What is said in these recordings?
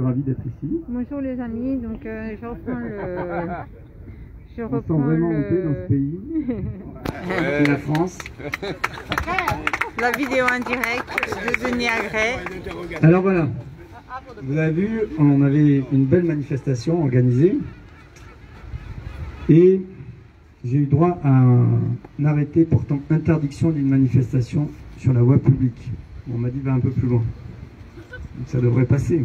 Ravi d'être ici. Bonjour les amis, donc je reprends le... On se sent vraiment hanté dans ce pays. C'est la France. La vidéo en direct de Denis Agré. Alors voilà, vous avez vu, on avait une belle manifestation organisée. Et j'ai eu droit à un arrêté portant interdiction d'une manifestation sur la voie publique. On m'a dit va un peu plus loin. Donc ça devrait passer.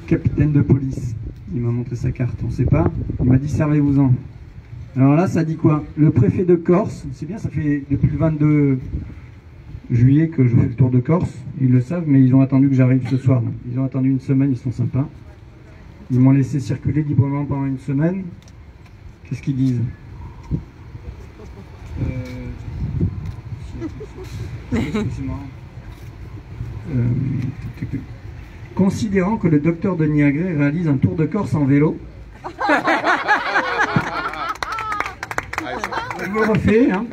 Capitaine de police, il m'a montré sa carte, on ne sait pas. Il m'a dit servez-vous-en. Alors là, ça dit quoi? Le préfet de Corse, c'est bien, ça fait depuis le 22 juillet que je fais le tour de Corse. Ils le savent, mais ils ont attendu que j'arrive ce soir. Ils ont attendu une semaine, ils sont sympas. Ils m'ont laissé circuler librement pendant une semaine. Qu'est-ce qu'ils disent? Considérant que le docteur Denis Agré réalise un tour de Corse en vélo. Je me refais, hein.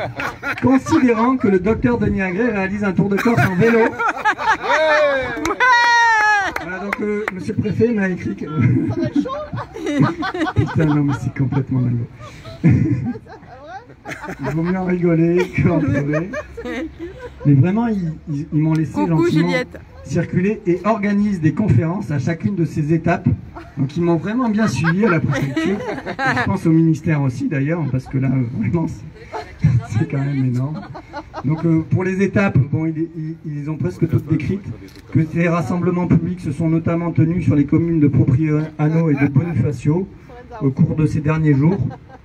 Considérant que le docteur Denis Agré réalise un tour de Corse en vélo. Voilà, donc monsieur le préfet m'a écrit que... Ça va être chaud. Putain, non mais c'est complètement dingue. Il vaut mieux en rigoler qu'en pleurer. Mais vraiment, ils m'ont laissé gentiment circuler et organisent des conférences à chacune de ces étapes. Donc ils m'ont vraiment bien suivi à la préfecture. Je pense au ministère aussi d'ailleurs, parce que là, vraiment, c'est quand même énorme. Donc pour les étapes, bon, ils ont presque toutes décrites. Que ces rassemblements publics se sont notamment tenus sur les communes de Propriano et de Bonifacio au cours de ces derniers jours.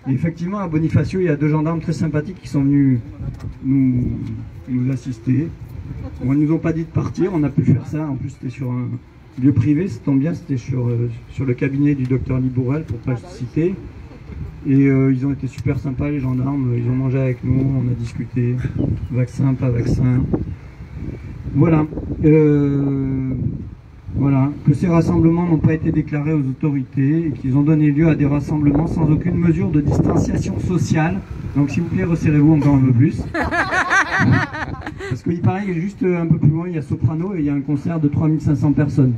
Et effectivement, à Bonifacio, il y a deux gendarmes très sympathiques qui sont venus nous assister. Bon, ils ne nous ont pas dit de partir, on a pu faire ça. En plus, c'était sur un lieu privé, ça tombe bien, c'était sur le cabinet du docteur Libourel, pour ne pas le citer. Et ils ont été super sympas, les gendarmes. Ils ont mangé avec nous, on a discuté. Vaccin, pas vaccin. Voilà. Voilà, que ces rassemblements n'ont pas été déclarés aux autorités et qu'ils ont donné lieu à des rassemblements sans aucune mesure de distanciation sociale. Donc s'il vous plaît, resserrez-vous encore un peu plus. Parce qu'il paraît que juste un peu plus loin, il y a Soprano et il y a un concert de 3500 personnes.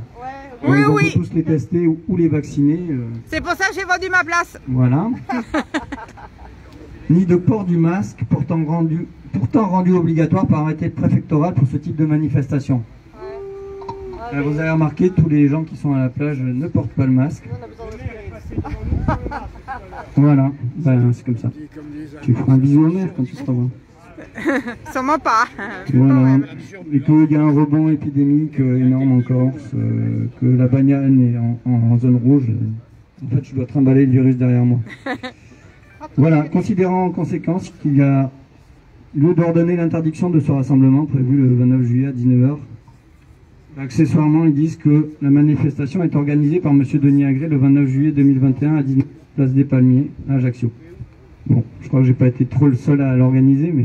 Ouais, oui, oui. On peut tous les tester ou les vacciner. C'est pour ça que j'ai vendu ma place. Voilà. Ni de port du masque, pourtant rendu obligatoire par arrêté préfectoral pour ce type de manifestation. Alors vous avez remarqué, tous les gens qui sont à la plage ne portent pas le masque. Voilà, ben, c'est comme ça. Tu feras un bisou au maire quand tu seras loin. Sûrement pas. Voilà, et qu'il y a un rebond épidémique énorme en Corse, que la bagnane est en zone rouge. En fait, je dois trimballer le virus derrière moi. Voilà, considérant en conséquence qu'il y a lieu d'ordonner l'interdiction de ce rassemblement prévu le 29 juillet à 19 h. Accessoirement, ils disent que la manifestation est organisée par M. Denis Agré le 29 juillet 2021 à 19 h, place des Palmiers, à Ajaccio. Bon, je crois que j'ai pas été trop le seul à l'organiser, mais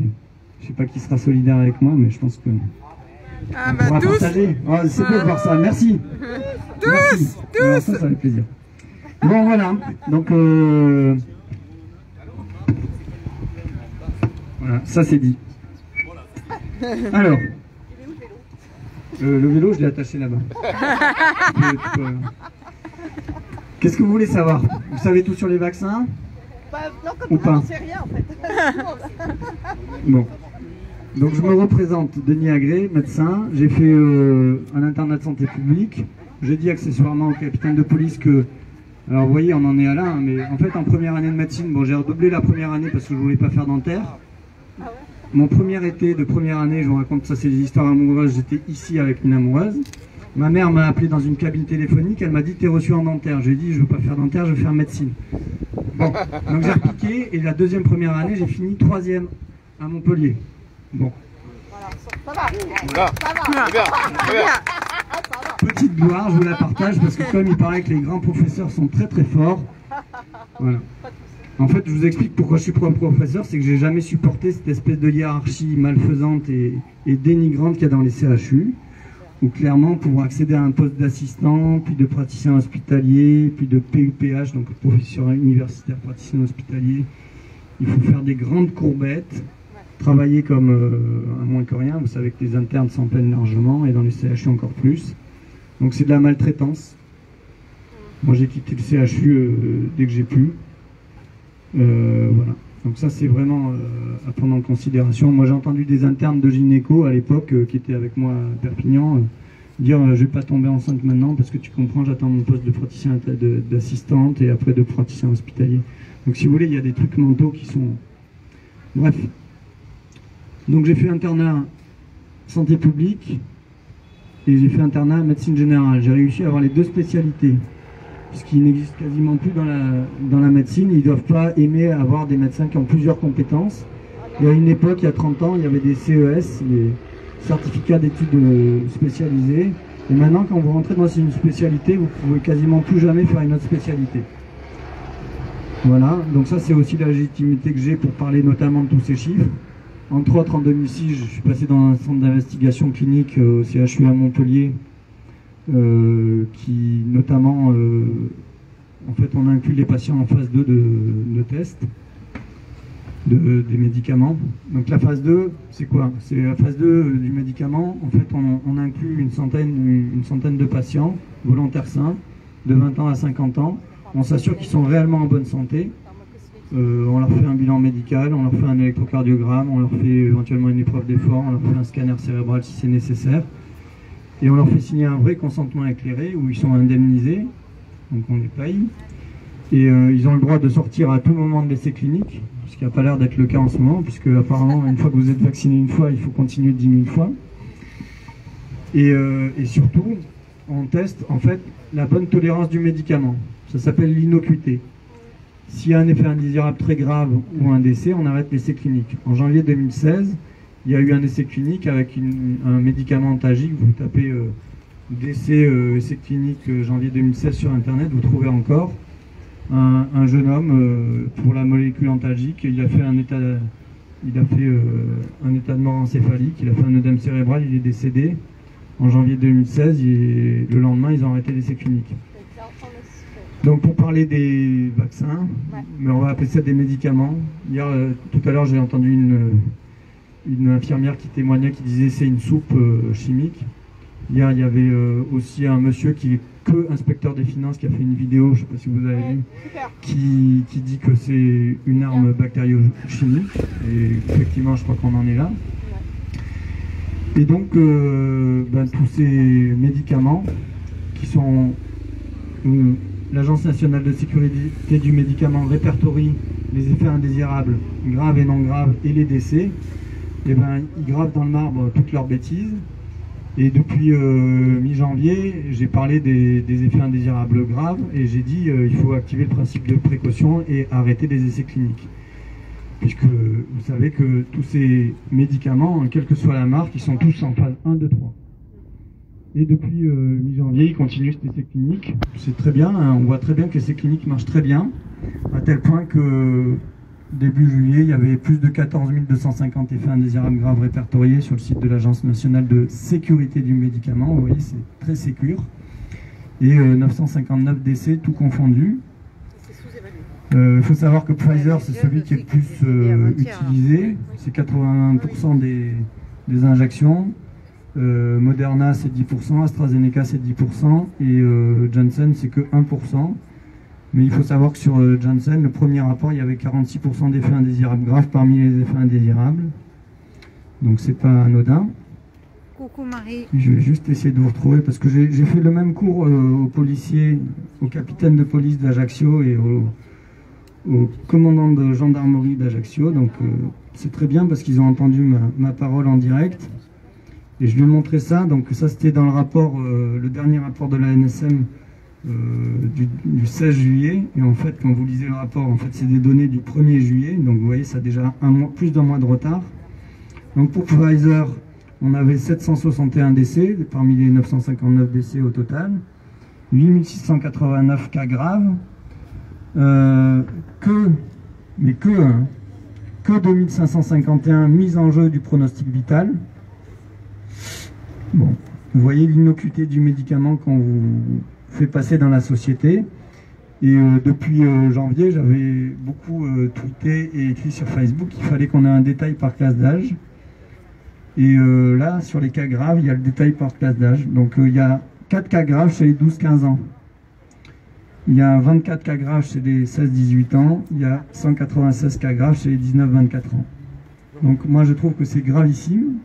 je sais pas qui sera solidaire avec moi, mais je pense que on pourra partager. Oh, c'est beau de voir ça, merci. Merci. Alors, ça fait plaisir. Bon, voilà, donc voilà, ça c'est dit. Alors. Le vélo, je l'ai attaché là-bas. Qu'est-ce que vous voulez savoir? Vous savez tout sur les vaccins? Non, ou pas? On sait rien en fait. Bon. Donc je me représente, Denis Agré, médecin. J'ai fait un internat de santé publique. J'ai dit accessoirement au capitaine de police que... Alors vous voyez, on en est à là, hein, mais en fait en première année de médecine, bon j'ai redoublé la première année parce que je voulais pas faire dentaire. Mon premier été de première année, je vous raconte ça, c'est des histoires amoureuses, j'étais ici avec une amoureuse. Ma mère m'a appelé dans une cabine téléphonique, elle m'a dit t'es reçu en dentaire. J'ai dit je veux pas faire dentaire, je veux faire médecine. Bon, donc j'ai repiqué et la deuxième première année, j'ai fini 3e à Montpellier. Bon. Voilà, ça va. Petite gloire, je vous la partage parce que comme il paraît que les grands professeurs sont très très forts. Voilà. En fait, je vous explique pourquoi je suis pas un professeur, c'est que j'ai jamais supporté cette espèce de hiérarchie malfaisante et dénigrante qu'il y a dans les CHU, où clairement, pour accéder à un poste d'assistant, puis de praticien hospitalier, puis de PUPH, donc professeur universitaire praticien hospitalier, il faut faire des grandes courbettes, travailler comme un moins que rien. Vous savez que les internes s'en plaignent largement, et dans les CHU encore plus. Donc c'est de la maltraitance. Moi j'ai quitté le CHU dès que j'ai pu. Voilà. Donc ça c'est vraiment à prendre en considération. Moi j'ai entendu des internes de gynéco à l'époque qui étaient avec moi à Perpignan dire je vais pas tomber enceinte maintenant parce que tu comprends, j'attends mon poste de praticien d'assistante et après de praticien hospitalier. Donc si vous voulez, il y a des trucs mentaux qui sont... Bref. Donc j'ai fait internat santé publique et j'ai fait internat médecine générale. J'ai réussi à avoir les deux spécialités. Puisqu'il n'existe quasiment plus dans la médecine, ils ne doivent pas aimer avoir des médecins qui ont plusieurs compétences. Et à une époque, il y a 30 ans, il y avait des CES, les certificats d'études spécialisés. Et maintenant, quand vous rentrez dans une spécialité, vous ne pouvez quasiment plus jamais faire une autre spécialité. Voilà, donc ça c'est aussi la légitimité que j'ai pour parler notamment de tous ces chiffres. Entre autres, en 2006, je suis passé dans un centre d'investigation clinique au CHU à Montpellier, qui notamment, en fait, on inclut les patients en phase 2 de test des médicaments. Donc la phase 2, c'est quoi? C'est la phase 2 du médicament. En fait, on inclut une centaine de patients volontaires sains, de 20 ans à 50 ans. On s'assure qu'ils sont réellement en bonne santé. On leur fait un bilan médical, on leur fait un électrocardiogramme, on leur fait éventuellement une épreuve d'effort, on leur fait un scanner cérébral si c'est nécessaire. Et on leur fait signer un vrai consentement éclairé où ils sont indemnisés, donc on les paye. Et ils ont le droit de sortir à tout moment de l'essai clinique, ce qui n'a pas l'air d'être le cas en ce moment, puisque apparemment, une fois que vous êtes vacciné une fois, il faut continuer 10 000 fois. Et surtout, on teste en fait la bonne tolérance du médicament. Ça s'appelle l'innocuité. S'il y a un effet indésirable très grave ou un décès, on arrête l'essai clinique. En janvier 2016, il y a eu un essai clinique avec un médicament antalgique. Vous tapez décès, essai clinique janvier 2016 sur Internet, vous trouvez encore un jeune homme pour la molécule antalgique. Il a fait un état de mort encéphalique, il a fait un œdème cérébral, il est décédé en janvier 2016 et le lendemain ils ont arrêté l'essai clinique. Donc pour parler des vaccins, mais on va appeler ça des médicaments. Hier, tout à l'heure j'ai entendu une infirmière qui témoignait, qui disait c'est une soupe chimique. Hier il y avait aussi un monsieur qui est que inspecteur des finances qui a fait une vidéo, je ne sais pas si vous avez vu, qui dit que c'est une arme bactériochimique. Et effectivement je crois qu'on en est là. Et donc tous ces médicaments qui sont... L'Agence nationale de sécurité du médicament répertorie les effets indésirables, graves et non graves, et les décès. Et ils gravent dans le marbre toutes leurs bêtises. Et depuis mi-janvier, j'ai parlé des effets indésirables graves et j'ai dit il faut activer le principe de précaution et arrêter les essais cliniques. Puisque vous savez que tous ces médicaments, quelle que soit la marque, ils sont tous en phase 1, 2, 3. Et depuis mi-janvier, ils continuent cet essai clinique. C'est très bien, hein, on voit très bien que l'essai clinique marche très bien, à tel point que début juillet, il y avait plus de 14 250 effets indésirables graves répertoriés sur le site de l'Agence nationale de sécurité du médicament. Vous voyez, c'est très sécure. Et 959 décès, tout confondu. Il faut savoir que Pfizer, c'est celui qui est le plus utilisé. C'est 81% des injections. Moderna c'est 10%, AstraZeneca c'est 10% et Janssen c'est que 1%. Mais il faut savoir que sur Janssen, le premier rapport, il y avait 46% d'effets indésirables graves parmi les effets indésirables. Donc c'est pas anodin. Coucou Marie. Je vais juste essayer de vous retrouver parce que j'ai fait le même cours aux policiers, au capitaine de police d'Ajaccio et au commandant de gendarmerie d'Ajaccio. Donc c'est très bien parce qu'ils ont entendu ma parole en direct. Et je lui ai montré ça, donc ça c'était dans le rapport, le dernier rapport de la NSM du 16 juillet. Et en fait, quand vous lisez le rapport, en fait c'est des données du 1er juillet, donc vous voyez ça a déjà plus d'un mois de retard. Donc pour Pfizer, on avait 761 décès, parmi les 959 décès au total, 8689 cas graves, que 2551 mises en jeu du pronostic vital. Bon, vous voyez l'innocuité du médicament qu'on vous fait passer dans la société. Et depuis janvier, j'avais beaucoup tweeté et écrit sur Facebook qu'il fallait qu'on ait un détail par classe d'âge. Et là, sur les cas graves, il y a le détail par classe d'âge. Donc il y a 4 cas graves chez les 12-15 ans. Il y a 24 cas graves chez les 16-18 ans. Il y a 196 cas graves chez les 19-24 ans. Donc moi je trouve que c'est gravissime.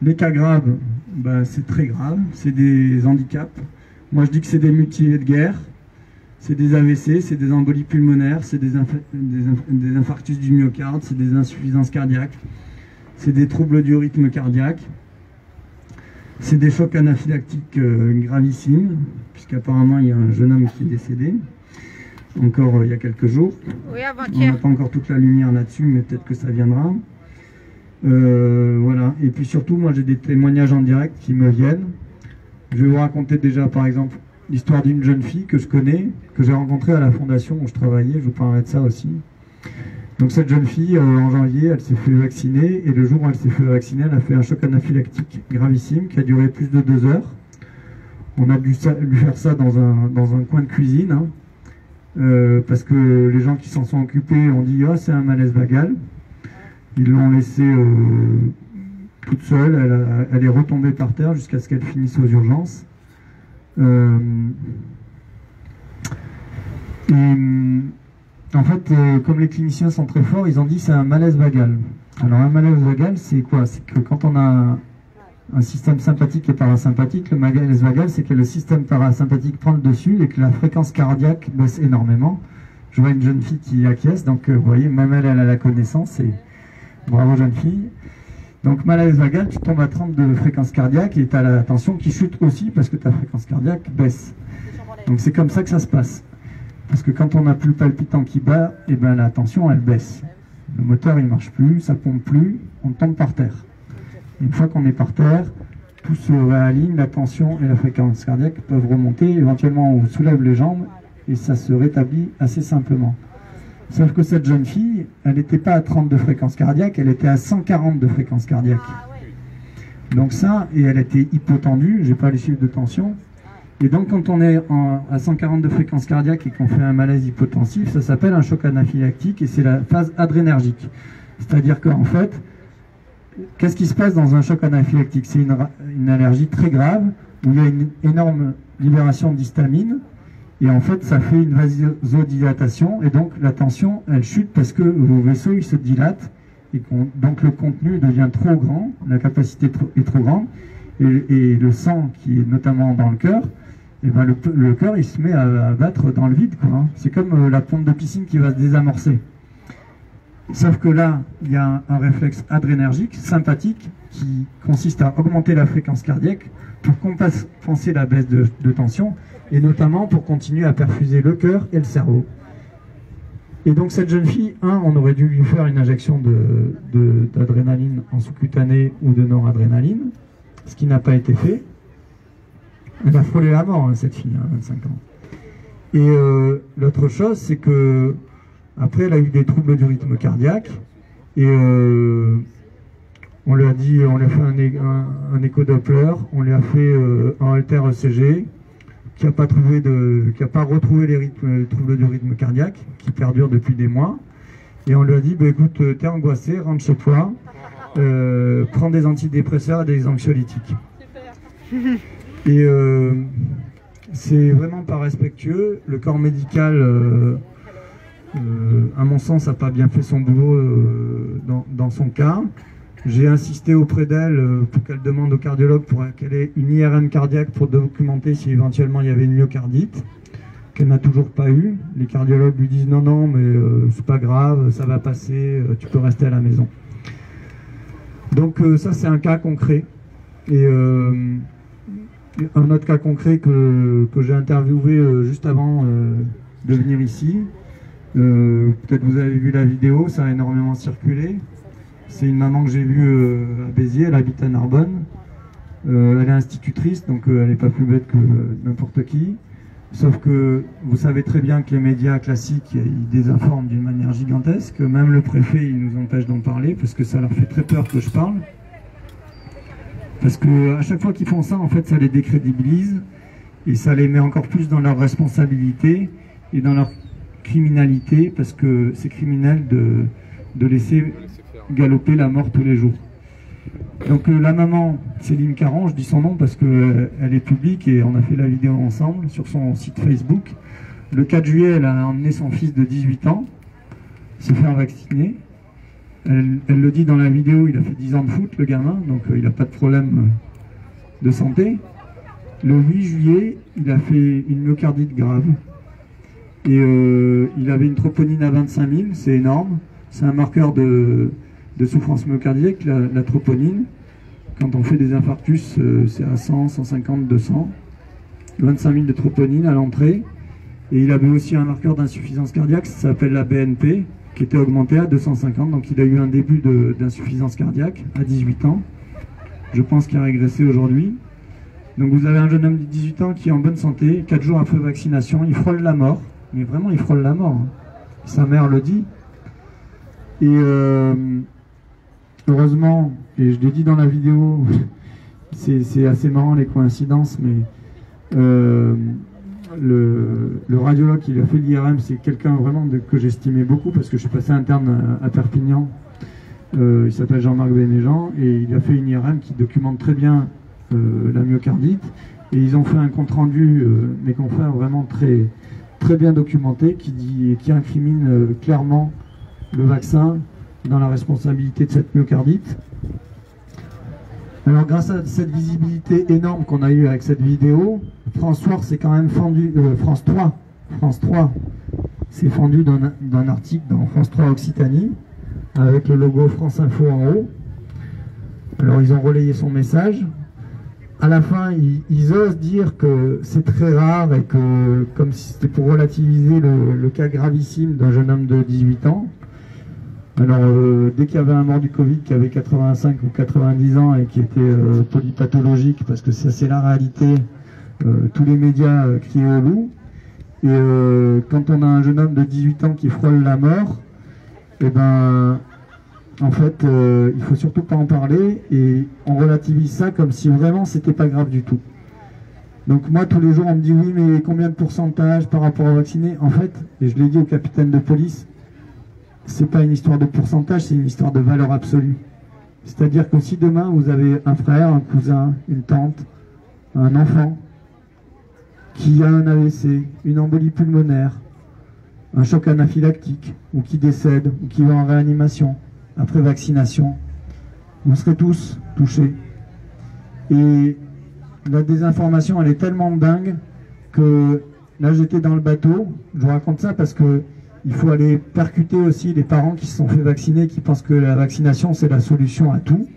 Les cas graves, ben, c'est très grave. C'est des handicaps. Moi je dis que c'est des mutilés de guerre. C'est des AVC, c'est des embolies pulmonaires, c'est des infarctus du myocarde, c'est des insuffisances cardiaques, c'est des troubles du rythme cardiaque, c'est des chocs anaphylactiques gravissimes, puisqu'apparemment il y a un jeune homme qui est décédé, encore il y a quelques jours. Oui, on n'a pas encore toute la lumière là-dessus, mais peut-être que ça viendra. Voilà. Et puis surtout, moi j'ai des témoignages en direct qui me viennent. Je vais vous raconter déjà par exemple l'histoire d'une jeune fille que je connais, que j'ai rencontrée à la fondation où je travaillais, je vous parlerai de ça aussi. Donc cette jeune fille, en janvier, elle s'est fait vacciner, et le jour où elle s'est fait vacciner, elle a fait un choc anaphylactique gravissime qui a duré plus de 2 heures. On a dû lui faire ça dans un coin de cuisine, hein, parce que les gens qui s'en sont occupés ont dit « Ah, c'est un malaise vagal ». Ils l'ont laissée toute seule, elle est retombée par terre jusqu'à ce qu'elle finisse aux urgences. En fait, comme les cliniciens sont très forts, ils ont dit c'est un malaise vagal. Alors un malaise vagal, c'est quoi? C'est que quand on a un système sympathique et parasympathique, le malaise vagal, c'est que le système parasympathique prend le dessus et que la fréquence cardiaque baisse énormément. Je vois une jeune fille qui acquiesce, donc vous voyez, même elle a la connaissance, et bravo jeune fille. Donc malaise vagal, tu tombes à 30 de fréquence cardiaque et tu as la tension qui chute aussi parce que ta fréquence cardiaque baisse. Donc c'est comme ça que ça se passe. Parce que quand on n'a plus le palpitant qui bat, et ben la tension elle baisse. Le moteur il marche plus, ça pompe plus, on tombe par terre. Une fois qu'on est par terre, tout se réaligne, la tension et la fréquence cardiaque peuvent remonter. Éventuellement on soulève les jambes et ça se rétablit assez simplement. Sauf que cette jeune fille, elle n'était pas à 30 de fréquence cardiaque, elle était à 140 de fréquence cardiaque. Donc ça, et elle était hypotendue, j'ai pas les chiffres de tension. Et donc quand on est à 140 de fréquence cardiaque et qu'on fait un malaise hypotensif, ça s'appelle un choc anaphylactique et c'est la phase adrénergique. C'est-à-dire qu'en fait, qu'est-ce qui se passe dans un choc anaphylactique? C'est une allergie très grave où il y a une énorme libération d'histamine. Et en fait, ça fait une vasodilatation, et donc la tension, elle chute parce que vos vaisseaux, ils se dilatent, et donc le contenu devient trop grand, la capacité est trop grande, et le sang qui est notamment dans le cœur, et ben le cœur, il se met à battre dans le vide, quoi, hein. C'est comme la pompe de piscine qui va se désamorcer. Sauf que là, il y a un réflexe adrénergique, sympathique, qui consiste à augmenter la fréquence cardiaque pour compenser la baisse de tension, et notamment pour continuer à perfuser le cœur et le cerveau. Et donc cette jeune fille, on aurait dû lui faire une injection d'adrénaline en sous-cutanée ou de noradrénaline, ce qui n'a pas été fait. Elle a frôlé la mort, hein, cette fille, à 25 ans. Et l'autre chose, c'est que après, elle a eu des troubles du rythme cardiaque, et on lui a dit, on lui a fait un écho-doppler, on lui a fait un halter ECG, qui n'a pas retrouvé les troubles du rythme cardiaque, qui perdurent depuis des mois. Et on lui a dit, bah, écoute, t'es angoissé, rentre chez toi, prends des antidépresseurs et des anxiolytiques. Et c'est vraiment pas respectueux. Le corps médical, à mon sens, n'a pas bien fait son boulot dans son cas. J'ai insisté auprès d'elle pour qu'elle demande au cardiologue pour qu'elle ait une IRM cardiaque pour documenter si éventuellement il y avait une myocardite, qu'elle n'a toujours pas eu. Les cardiologues lui disent non, non, mais c'est pas grave, ça va passer, tu peux rester à la maison. Donc ça c'est un cas concret. Et un autre cas concret que j'ai interviewé juste avant de venir ici, peut-être vous avez vu la vidéo, ça a énormément circulé. C'est une maman que j'ai vue à Béziers, elle habite à Narbonne. Elle est institutrice, donc elle n'est pas plus bête que n'importe qui. Sauf que vous savez très bien que les médias classiques, ils désinforment d'une manière gigantesque. Même le préfet, il nous empêche d'en parler, parce que ça leur fait très peur que je parle. Parce qu'à chaque fois qu'ils font ça, en fait, ça les décrédibilise, et ça les met encore plus dans leur responsabilité et dans leur criminalité, parce que c'est criminel de laisser galoper la mort tous les jours. Donc la maman, Céline Caron, je dis son nom parce qu'elle est publique et on a fait la vidéo ensemble sur son site Facebook. Le 4 juillet, elle a emmené son fils de 18 ans se faire vacciner. Elle le dit dans la vidéo, il a fait 10 ans de foot, le gamin, donc il n'a pas de problème de santé. Le 8 juillet, il a fait une myocardite grave. Et il avait une troponine à 25 000, c'est énorme. C'est un marqueur de souffrance myocardique, la troponine. Quand on fait des infarctus, c'est à 100, 150, 200. 25 000 de troponine à l'entrée. Et il avait aussi un marqueur d'insuffisance cardiaque, ça s'appelle la BNP, qui était augmenté à 250. Donc il a eu un début d'insuffisance cardiaque à 18 ans. Je pense qu'il a régressé aujourd'hui. Donc vous avez un jeune homme de 18 ans qui est en bonne santé, 4 jours après vaccination, il frôle la mort. Mais vraiment, il frôle la mort. Hein. Sa mère le dit. Et heureusement, et je l'ai dit dans la vidéo, c'est assez marrant les coïncidences, mais le radiologue qui a fait l'IRM, c'est quelqu'un vraiment que j'estimais beaucoup parce que je suis passé interne à Perpignan. Il s'appelle Jean-Marc Bénéjean et il a fait une IRM qui documente très bien la myocardite. Et ils ont fait un compte-rendu, mes confrères, vraiment très bien documenté, qui incrimine clairement le vaccin dans la responsabilité de cette myocardite. Alors grâce à cette visibilité énorme qu'on a eue avec cette vidéo, France 3 s'est quand même fendu, France 3 s'est fendu d'un article dans France 3 Occitanie, avec le logo France Info en haut. Alors ils ont relayé son message. À la fin, ils osent dire que c'est très rare et que, comme si c'était pour relativiser le cas gravissime d'un jeune homme de 18 ans. Alors, dès qu'il y avait un mort du Covid qui avait 85 ou 90 ans et qui était polypathologique, parce que ça c'est la réalité, tous les médias criaient au loup. Et quand on a un jeune homme de 18 ans qui frôle la mort, eh ben, en fait, il faut surtout pas en parler et on relativise ça comme si vraiment c'était pas grave du tout. Donc moi, tous les jours, on me dit oui, mais combien de pourcentage par rapport aux vaccinés? En fait, et je l'ai dit au capitaine de police, c'est pas une histoire de pourcentage, c'est une histoire de valeur absolue. C'est-à-dire que si demain vous avez un frère, un cousin, une tante, un enfant qui a un AVC, une embolie pulmonaire, un choc anaphylactique, ou qui décède, ou qui va en réanimation après vaccination, vous serez tous touchés. Et la désinformation, elle est tellement dingue que là j'étais dans le bateau, je vous raconte ça parce que il faut aller percuter aussi les parents qui se sont fait vacciner, qui pensent que la vaccination c'est la solution à tout,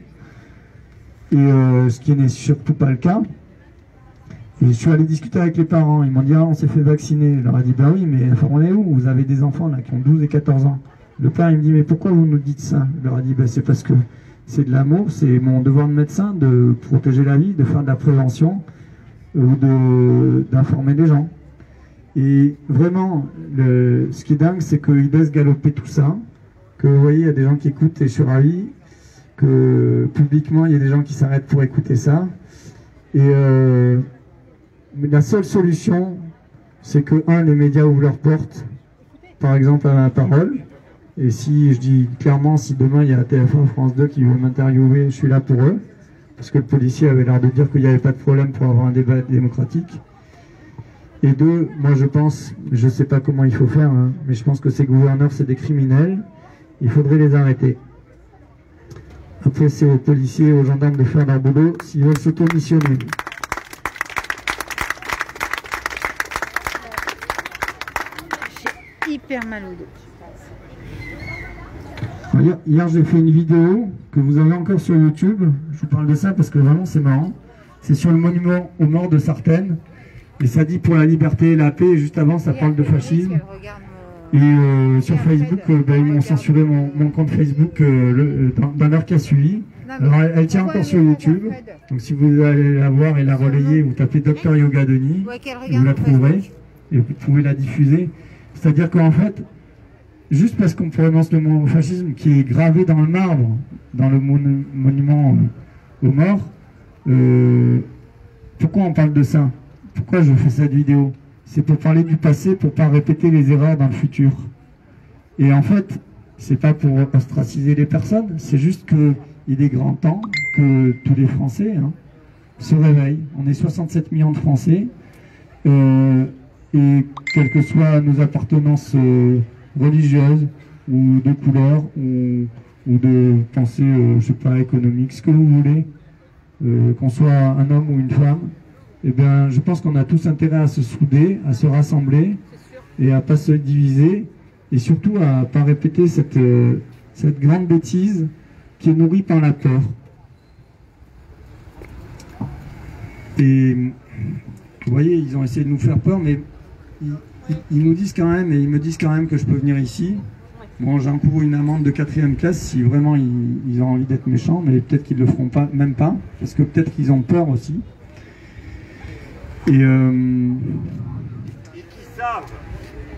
et ce qui n'est surtout pas le cas. Et je suis allé discuter avec les parents, ils m'ont dit ah, on s'est fait vacciner, je leur ai dit bah oui, mais informez où, vous avez des enfants là qui ont 12 et 14 ans. Le père il me dit mais pourquoi vous nous dites ça? Je leur ai dit bah, c'est parce que c'est de l'amour, c'est mon devoir de médecin de protéger la vie, de faire de la prévention ou d'informer les gens. Et vraiment, ce qui est dingue, c'est qu'ils laissent galoper tout ça, que vous voyez, il y a des gens qui écoutent et je suis ravi, que publiquement, il y a des gens qui s'arrêtent pour écouter ça. Et la seule solution, c'est que, les médias ouvrent leurs portes, par exemple à la parole. Et si, je dis clairement, si demain il y a TF1, France 2 qui veut m'interviewer, je suis là pour eux. Parce que le policier avait l'air de dire qu'il n'y avait pas de problème pour avoir un débat démocratique. Et 2, moi je pense, je ne sais pas comment il faut faire, hein, mais je pense que ces gouverneurs, c'est des criminels. Il faudrait les arrêter. Après, c'est aux policiers et aux gendarmes de faire leur boulot s'ils veulent s'auto-missionner. J'ai hyper mal au dos. Hier, j'ai fait une vidéo que vous avez encore sur YouTube. Je vous parle de ça parce que vraiment c'est marrant. C'est sur le monument aux morts de Sartène. Et ça dit pour la liberté et la paix. Et juste avant, ça parle de fascisme. Et sur Facebook, ils m'ont censuré mon compte Facebook dans l'heure qui a suivi. Alors elle tient encore sur YouTube. Donc si vous allez la voir et la relayer, vous tapez Dr Yoga Denis, vous la trouverez. Et vous pouvez la diffuser. C'est-à-dire qu'en fait, juste parce qu'on prononce le mot fascisme qui est gravé dans le marbre, dans le monument aux morts, pourquoi on parle de ça? Pourquoi je fais cette vidéo? C'est pour parler du passé, pour ne pas répéter les erreurs dans le futur. Et en fait, c'est pas pour ostraciser les personnes, c'est juste qu'il est grand temps que tous les Français se réveillent. On est 67 millions de Français, et quelles que soient nos appartenances religieuses, ou de couleur, ou de pensée, je sais pas, économique, ce que vous voulez, qu'on soit un homme ou une femme, eh bien, je pense qu'on a tous intérêt à se souder, à se rassembler, et à pas se diviser, et surtout à pas répéter cette grande bêtise qui est nourrie par la peur. Et vous voyez, ils ont essayé de nous faire peur, mais ils nous disent quand même, et ils me disent quand même que je peux venir ici. Bon, j'encours une amende de 4e classe si vraiment ils ont envie d'être méchants, mais peut-être qu'ils le feront pas, même pas, parce que peut-être qu'ils ont peur aussi. Et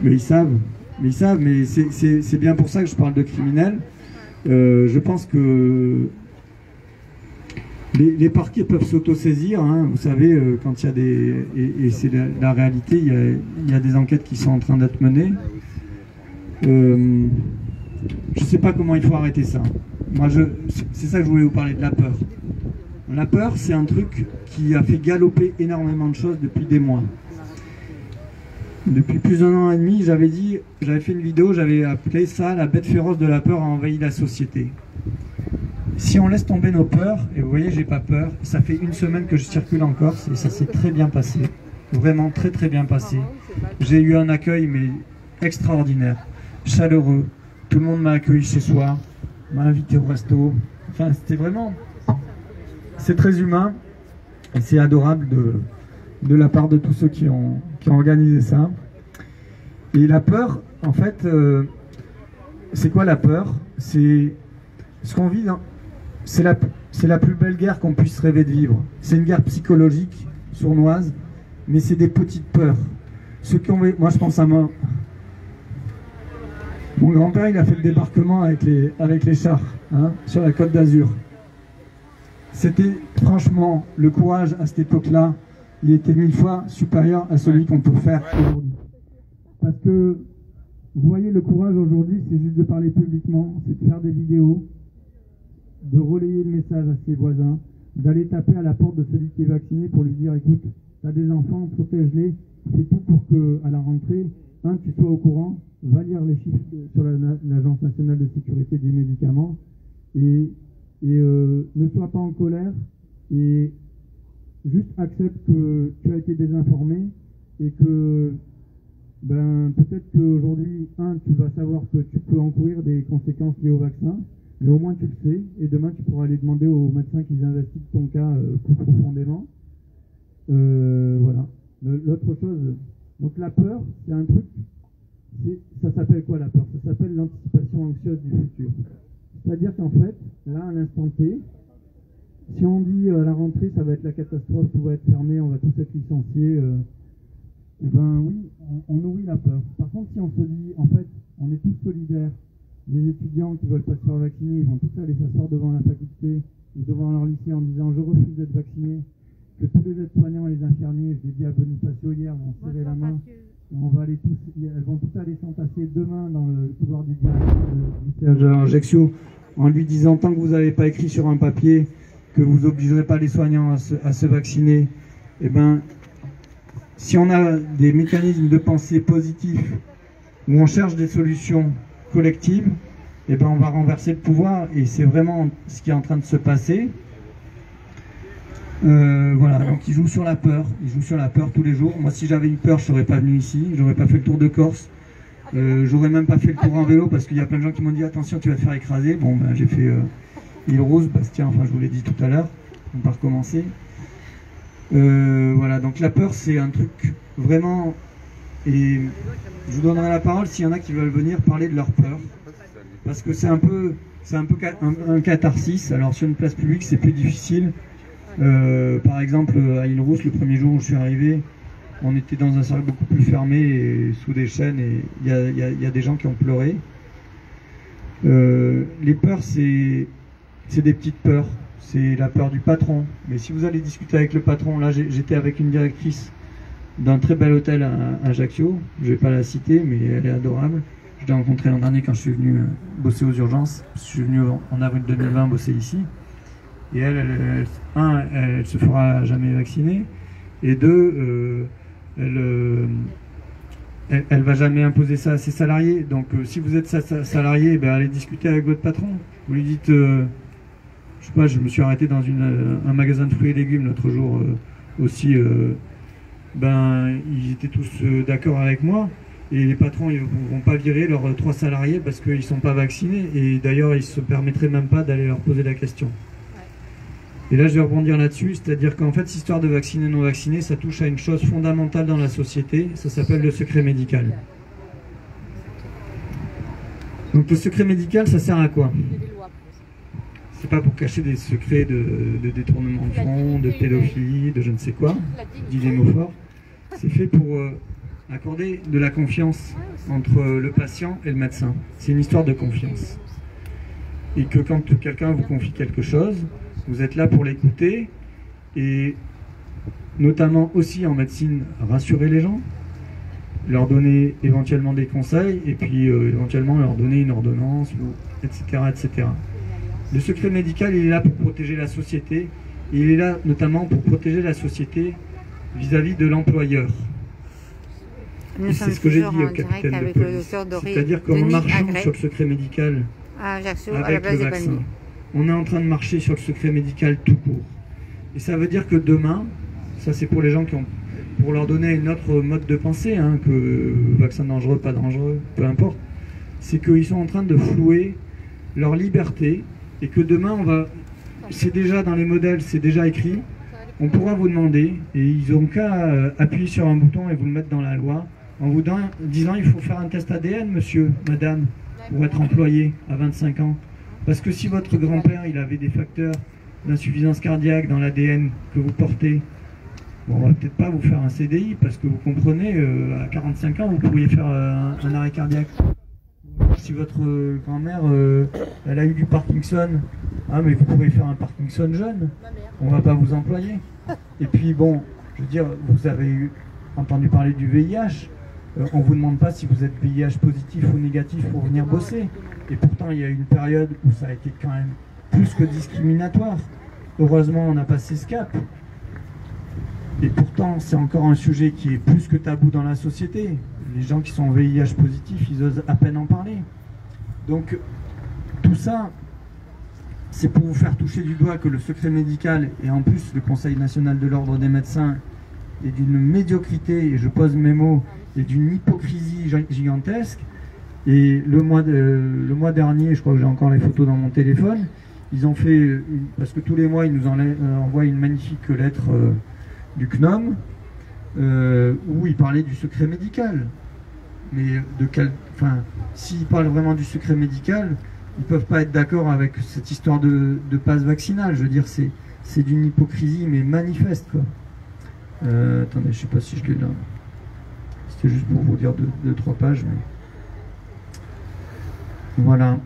ils savent, mais c'est bien pour ça que je parle de criminels. Je pense que les parquets peuvent s'autosaisir, vous savez, quand il y a des... Et c'est la réalité, il y a des enquêtes qui sont en train d'être menées. Je ne sais pas comment il faut arrêter ça. Moi, c'est ça que je voulais vous parler, de la peur. La peur, c'est un truc qui a fait galoper énormément de choses depuis des mois. Depuis plus d'1 an et demi, j'avais fait une vidéo, j'avais appelé ça « La bête féroce de la peur a envahi la société ». Si on laisse tomber nos peurs, et vous voyez, j'ai pas peur, ça fait 1 semaine que je circule en Corse et ça s'est très bien passé. Vraiment très très bien passé. J'ai eu un accueil mais extraordinaire, chaleureux. Tout le monde m'a accueilli chez soi, m'a invité au resto. Enfin, c'était vraiment... C'est très humain et c'est adorable de la part de tous ceux qui ont organisé ça. Et la peur, en fait, c'est quoi la peur? C'est ce qu'on vit dans... C'est la plus belle guerre qu'on puisse rêver de vivre. C'est une guerre psychologique, sournoise, mais c'est des petites peurs. Ceux qui ont... Moi, je pense à moi. Mon grand-père, il a fait le débarquement avec les chars, sur la Côte d'Azur. C'était, franchement, le courage à cette époque-là, il était 1000 fois supérieur à celui qu'on peut faire aujourd'hui. Parce que, vous voyez, le courage aujourd'hui, c'est juste de parler publiquement, c'est de faire des vidéos, de relayer le message à ses voisins, d'aller taper à la porte de celui qui est vacciné pour lui dire, écoute, tu as des enfants, protège-les, fais tout pour qu'à la rentrée, tu sois au courant, va lire les chiffres sur l'Agence nationale de sécurité des médicaments, et ne sois pas en colère, et juste accepte que tu as été désinformé, et que peut-être qu'aujourd'hui, tu vas savoir que tu peux encourir des conséquences liées au vaccin, mais au moins tu le sais, et demain tu pourras aller demander aux médecins qu'ils investiguent ton cas plus profondément. Voilà. L'autre chose, donc la peur, c'est un truc, ça s'appelle quoi la peur? Ça s'appelle l'anticipation anxieuse du futur. C'est-à-dire qu'en fait, là, à l'instant T, si on dit à la rentrée, ça va être la catastrophe, tout va être fermé, on va tous être licenciés, oui, on nourrit la peur. Par contre, si on se dit, en fait, on est tous solidaires, les étudiants qui veulent pas se faire vacciner, ils vont tous aller s'asseoir devant la faculté et devant leur lycée en disant « je refuse d'être vacciné », que tous les aides-soignants et les infirmiers, je l'ai dit à Bonifacio hier, vont serrer la main, et elles vont tous aller s'entasser demain dans le couloir du directeur du CHU Ajaccio en lui disant « tant que vous n'avez pas écrit sur un papier que vous n'obligerez pas les soignants à se vacciner, eh ben, si on a des mécanismes de pensée positifs où on cherche des solutions collective, et on va renverser le pouvoir, et c'est vraiment ce qui est en train de se passer. Voilà, donc ils jouent sur la peur, tous les jours. Moi, si j'avais eu peur, je serais pas venu ici, j'aurais pas fait le tour de Corse, j'aurais même pas fait le tour en vélo, parce qu'il y a plein de gens qui m'ont dit attention, tu vas te faire écraser. Bon, j'ai fait Île-Rose, Bastia, enfin je vous l'ai dit tout à l'heure, on va recommencer. Voilà, donc la peur, c'est un truc vraiment... Et je vous donnerai la parole s'il y en a qui veulent venir parler de leur peur. Parce que c'est un peu un catharsis. Alors sur une place publique, c'est plus difficile. Par exemple, à Île-Rousse, le premier jour où je suis arrivé, on était dans un cercle beaucoup plus fermé et sous des chaînes, et il y a des gens qui ont pleuré. Les peurs, c'est des petites peurs. C'est la peur du patron. Mais si vous allez discuter avec le patron, là j'étais avec une directrice d'un très bel hôtel à Ajaccio, je ne vais pas la citer, mais elle est adorable. Je l'ai rencontrée l'an dernier quand je suis venu bosser aux urgences. Je suis venu en avril 2020 bosser ici. et elle se fera jamais vacciner, et deux, elle va jamais imposer ça à ses salariés. Donc si vous êtes salarié, ben, allez discuter avec votre patron. Vous lui dites, je sais pas, je me suis arrêté dans un magasin de fruits et légumes l'autre jour aussi. Ben, ils étaient tous d'accord avec moi. Et les patrons, ils ne vont pas virer leurs 3 salariés parce qu'ils ne sont pas vaccinés. Et d'ailleurs, ils ne se permettraient même pas d'aller leur poser la question. Et là, je vais rebondir là-dessus, c'est-à-dire qu'en fait, cette histoire de vacciner non vacciné, ça touche à une chose fondamentale dans la société, ça s'appelle le secret médical. Donc le secret médical, ça sert à quoi? C'est pas pour cacher des secrets de détournement de fonds, de pédophilie, de je ne sais quoi, dit les mots forts. C'est fait pour accorder de la confiance entre le patient et le médecin. C'est une histoire de confiance. Et que quand quelqu'un vous confie quelque chose, vous êtes là pour l'écouter et notamment aussi en médecine, rassurer les gens, leur donner éventuellement des conseils et puis éventuellement leur donner une ordonnance, etc., etc. Le secret médical, il est là pour protéger la société et il est là notamment pour protéger la société vis-à-vis de l'employeur. C'est ce que j'ai dit au capitaine de police. C'est-à-dire qu'en marchant sur le secret médical avec le vaccin, on est en train de marcher sur le secret médical tout court. Et ça veut dire que demain, ça c'est pour les gens qui ont, pour leur donner une autre mode de pensée, hein, que vaccin dangereux, pas dangereux, peu importe, c'est qu'ils sont en train de flouer leur liberté et que demain on va, c'est déjà dans les modèles, c'est déjà écrit, on pourra vous demander et ils n'ont qu'à appuyer sur un bouton et vous le mettre dans la loi en vous disant il faut faire un test ADN, monsieur, madame, pour être employé à 25 ans. Parce que si votre grand-père il avait des facteurs d'insuffisance cardiaque dans l'ADN que vous portez, bon, on va peut-être pas vous faire un CDI parce que vous comprenez, à 45 ans vous pourriez faire un arrêt cardiaque. Si votre grand-mère elle a eu du Parkinson, ah mais vous pourriez faire un Parkinson jeune, on va pas vous employer. Et puis bon, je veux dire, vous avez entendu parler du VIH. On ne vous demande pas si vous êtes VIH positif ou négatif pour venir bosser. Et pourtant, il y a eu une période où ça a été quand même plus que discriminatoire. Heureusement, on a passé ce cap. Et pourtant, c'est encore un sujet qui est plus que tabou dans la société. Les gens qui sont VIH positifs, ils osent à peine en parler. Donc, tout ça, c'est pour vous faire toucher du doigt que le secret médical, et en plus le Conseil national de l'ordre des médecins, est d'une médiocrité, et je pose mes mots, et d'une hypocrisie gigantesque. Et le mois dernier, je crois que j'ai encore les photos dans mon téléphone, ils ont fait, parce que tous les mois ils nous envoient une magnifique lettre du CNOM, où ils parlaient du secret médical. Mais s'ils parlent vraiment du secret médical, ils ne peuvent pas être d'accord avec cette histoire de passe vaccinal. Je veux dire, c'est d'une hypocrisie, mais manifeste, quoi. Attendez, je ne sais pas si je l'ai là. C'était juste pour vous dire 2-3 pages, mais... Voilà.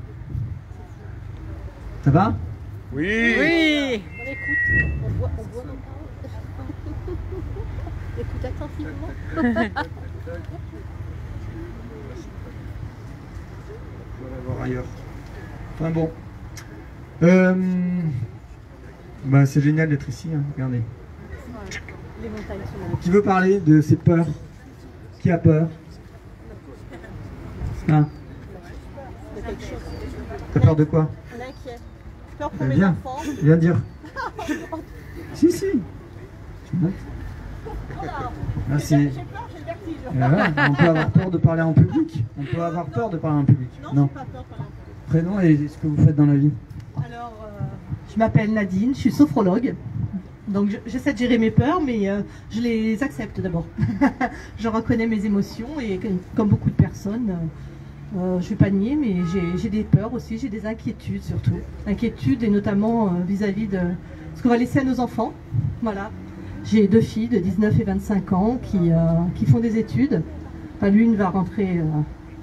Ça va? Oui. Oui. On écoute, on voit. Écoute attentivement. Je vais voir ailleurs. Enfin bon. Bah, c'est génial d'être ici, hein. Regardez. Les montagnes sont là. Qui veut parler de ses peurs? Qui a peur? Ah. T'as peur de quoi? On est inquiet. Peur pour mes Viens, enfants. viens dire. Si. Tu notes? Là, c'est... J'ai peur, j'ai le vertige. Voilà, on peut avoir peur de parler en public. On peut avoir peur de parler en public. Non, j'ai pas peur. Prénom et ce que vous faites dans la vie. Alors, je m'appelle Nadine, je suis sophrologue. Donc j'essaie de gérer mes peurs, mais je les accepte d'abord. Je reconnais mes émotions et comme beaucoup de personnes, je ne vais pas nier, mais j'ai des peurs aussi, j'ai des inquiétudes surtout. Inquiétudes et notamment vis-à-vis de ce qu'on va laisser à nos enfants. Voilà. J'ai 2 filles de 19 et 25 ans qui font des études. Enfin, l'une va rentrer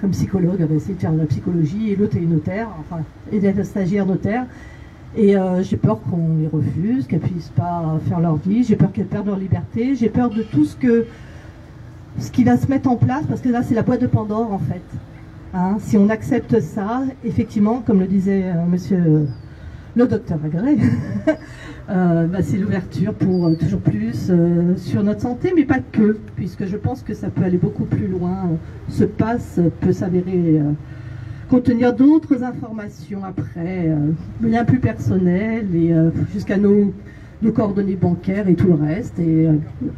comme psychologue, elle va essayer de faire de la psychologie, et l'autre est notaire, enfin, et d'être stagiaire notaire. Et j'ai peur qu'on les refuse, qu'elles ne puissent pas faire leur vie, j'ai peur qu'elles perdent leur liberté, j'ai peur de tout ce qui va se mettre en place, parce que là c'est la boîte de Pandore en fait. Hein, si on accepte ça, effectivement, comme le disait monsieur le docteur Agré, c'est l'ouverture pour toujours plus sur notre santé, mais pas que, puisque je pense que ça peut aller beaucoup plus loin. Ce pass peut s'avérer contenir d'autres informations après, bien plus personnelles, et jusqu'à nos coordonnées bancaires et tout le reste. Et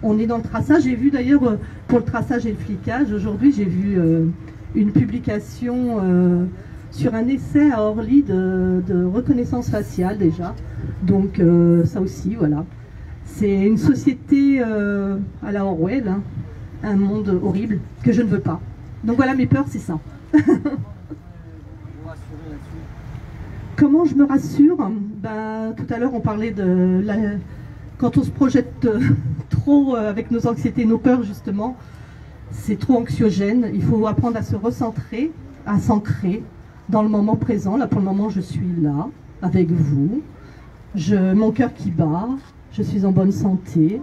on est dans le traçage. J'ai vu d'ailleurs, pour le traçage et le flicage, aujourd'hui j'ai vu une publication sur un essai à Orly de reconnaissance faciale déjà. Donc ça aussi, voilà. C'est une société à la Orwell, hein, un monde horrible que je ne veux pas. Donc voilà, mes peurs, c'est ça. Comment je me rassure? Tout à l'heure, on parlait de quand on se projette trop avec nos anxiétés, nos peurs, justement, c'est trop anxiogène. Il faut apprendre à se recentrer, à s'ancrer dans le moment présent. Là, pour le moment, je suis là, avec vous. Mon cœur qui bat, je suis en bonne santé.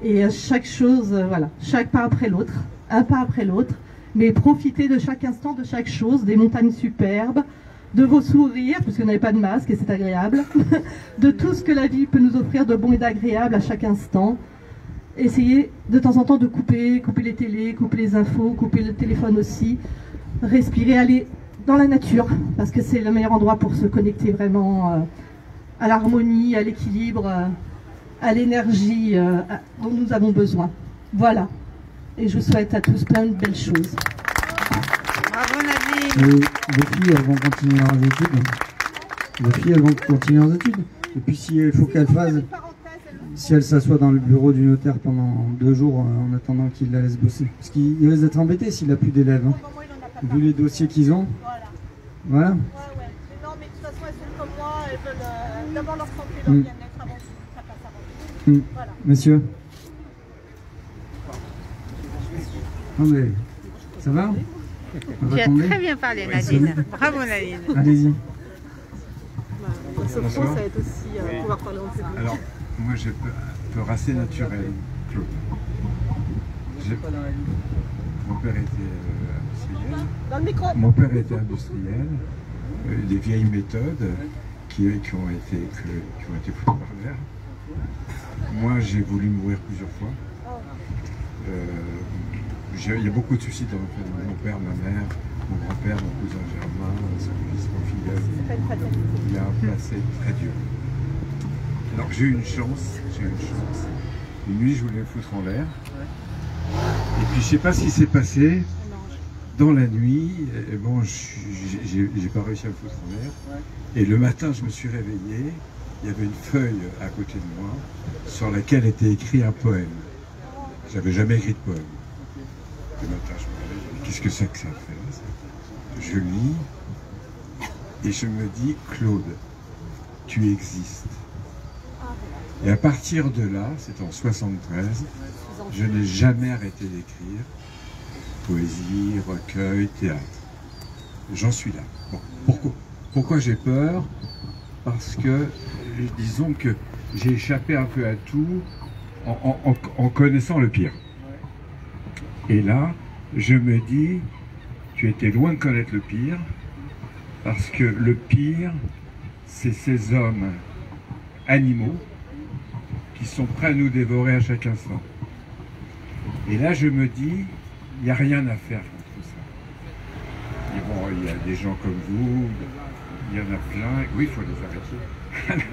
Et chaque chose, voilà, chaque pas après l'autre, un pas après l'autre. Mais profitez de chaque instant, de chaque chose, des montagnes superbes, de vos sourires, parce que vous n'avez pas de masque et c'est agréable, de tout ce que la vie peut nous offrir de bon et d'agréable à chaque instant. Essayez de temps en temps de couper les télés, couper les infos, couper le téléphone aussi, respirer, aller dans la nature, parce que c'est le meilleur endroit pour se connecter vraiment à l'harmonie, à l'équilibre, à l'énergie dont nous avons besoin. Voilà. Et je vous souhaite à tous plein de belles choses. Bravo Nadine. Les filles, elles vont continuer leurs études. Les filles, elles vont continuer leurs études. Et puis s'il faut qu'elles fassent, si elles s'assoient dans le bureau du notaire pendant 2 jours en attendant qu'il la laisse bosser. Parce qu'il risque d'être embêté s'il n'a plus d'élèves. Hein. Vu les dossiers qu'ils ont. Voilà. Ouais. Non, mais de toute façon, elles sont comme moi, elles veulent d'abord leur santé, leur bien-être avant tout. Ça passe avant tout. Voilà. Monsieur. Non mais, ça va? Tu as très bien parlé, Nadine. Bravo, Nadine. Allez-y. Ça va être aussi pouvoir parler en public. Alors, moi j'ai peur assez naturelle, Claude. Mon père était industriel. Dans le micro. Mon père était industriel. Des vieilles méthodes qui ont été foutées par l'air. Moi, j'ai voulu mourir plusieurs fois. Il y a beaucoup de suicides dans ma famille. Mon père, ma mère, mon grand-père, mon cousin Germain, son fils, mon filleul. Il a un passé très dur. Alors j'ai eu une chance. Une nuit, je voulais me foutre en l'air. Et puis je sais pas ce qui s'est passé. Dans la nuit, bon, j'ai pas réussi à me foutre en l'air. Et le matin, je me suis réveillé. Il y avait une feuille à côté de moi sur laquelle était écrit un poème. J'avais jamais écrit de poème. Le matin, je me réveille. Qu'est-ce que c'est que ça fait? Je lis et je me dis, Claude, tu existes. Et à partir de là, c'est en 73, je n'ai jamais arrêté d'écrire. Poésie, recueil, théâtre. J'en suis là. Bon, pourquoi j'ai peur? Parce que, disons que j'ai échappé un peu à tout en connaissant le pire. Et là, je me dis, tu étais loin de connaître le pire, parce que le pire, c'est ces hommes animaux qui sont prêts à nous dévorer à chaque instant. Et là, je me dis, il n'y a rien à faire contre ça. Et bon, il y a des gens comme vous, il y en a plein. Oui, il faut les arrêter.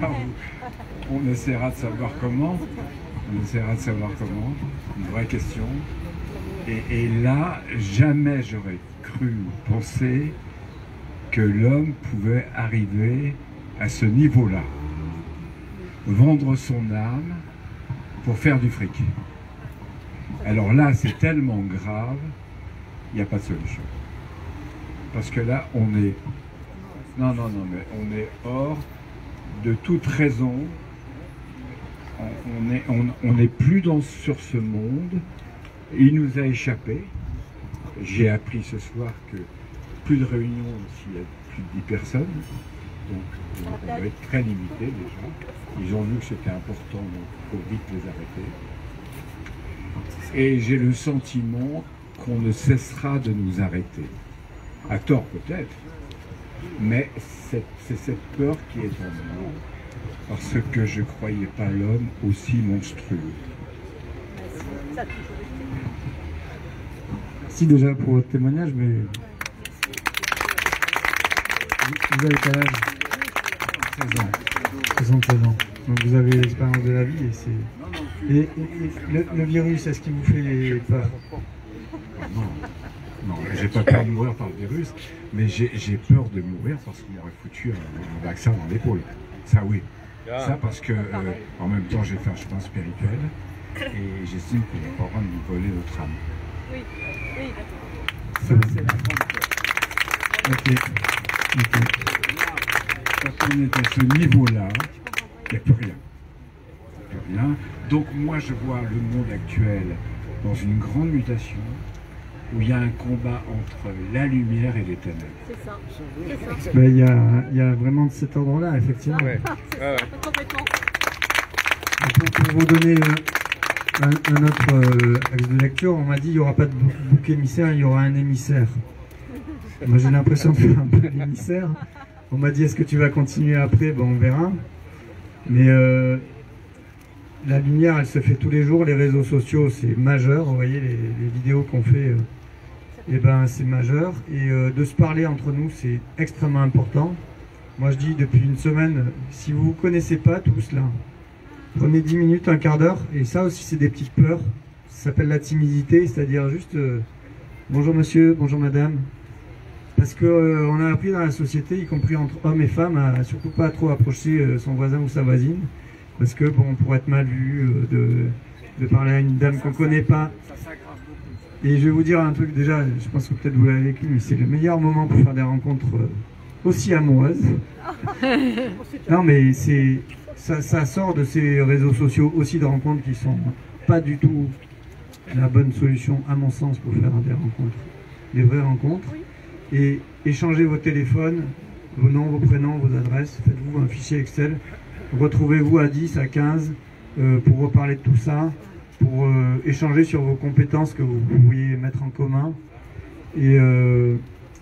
Alors, on essaiera de savoir comment. Une vraie question. Et là, jamais j'aurais cru penser que l'homme pouvait arriver à ce niveau-là. Vendre son âme pour faire du fric. Alors là, c'est tellement grave, il n'y a pas de solution. Parce que là, on est... Non, mais on est hors de toute raison. On n'est plus sur ce monde. Il nous a échappé. J'ai appris ce soir que plus de réunions s'il y a plus de 10 personnes. Donc on va être très limité déjà. Ils ont vu que c'était important, donc il faut vite les arrêter. Et j'ai le sentiment qu'on ne cessera de nous arrêter. À tort peut-être, Mais c'est cette peur qui est en moi, parce que je ne croyais pas l'homme aussi monstrueux. Merci déjà pour votre témoignage, mais vous avez quel âge? 16 ans. 76 ans. Donc vous avez l'expérience de la vie et c'est... Et le virus, est-ce qu'il vous fait peur? Non, j'ai pas peur de mourir par le virus, mais j'ai peur de mourir parce qu'on m'aurait foutu un vaccin dans l'épaule. Ça oui. Ça parce que en même temps j'ai fait un chemin spirituel et j'estime qu'on n'a pas le droit de nous voler notre âme. Oui, oui, d'accord. Ça c'est la grande peur. Ok. Quand on est à ce niveau-là, il n'y a plus rien. Il n'y a plus rien. Donc moi je vois le monde actuel dans une grande mutation où il y a un combat entre la lumière et les ténèbres. C'est ça. C'est ça. Ben, il y a vraiment de cet ordre-là, effectivement. C'est ça, complètement. Pour vous donner un autre axe de lecture, on m'a dit qu'il n'y aura pas de bouc émissaire, il y aura un émissaire. Moi j'ai l'impression de faire un peu l'émissaire. On m'a dit est-ce que tu vas continuer après? Ben, on verra. Mais la lumière elle se fait tous les jours, les réseaux sociaux c'est majeur, vous voyez les vidéos qu'on fait, et ben c'est majeur. Et de se parler entre nous c'est extrêmement important. Moi je dis depuis une semaine, si vous ne vous connaissez pas tous là, prenez 10 minutes, un quart d'heure, et ça aussi c'est des petites peurs, ça s'appelle la timidité, c'est-à-dire juste bonjour monsieur, bonjour madame. Parce qu'on a appris dans la société, y compris entre hommes et femmes, à surtout pas trop approcher son voisin ou sa voisine. Parce que bon, pour être mal vu, de parler à une dame qu'on ne connaît pas. Et je vais vous dire un truc déjà, je pense que peut-être vous l'avez vécu, mais c'est le meilleur moment pour faire des rencontres aussi amoureuses. Non mais ça sort de ces réseaux sociaux aussi de rencontres qui sont pas du tout la bonne solution à mon sens pour faire des rencontres, des vraies rencontres. Et échangez vos téléphones, vos noms, vos prénoms, vos adresses, faites-vous un fichier Excel, retrouvez-vous à 10, à 15 pour reparler de tout ça, pour échanger sur vos compétences que vous pourriez mettre en commun. Et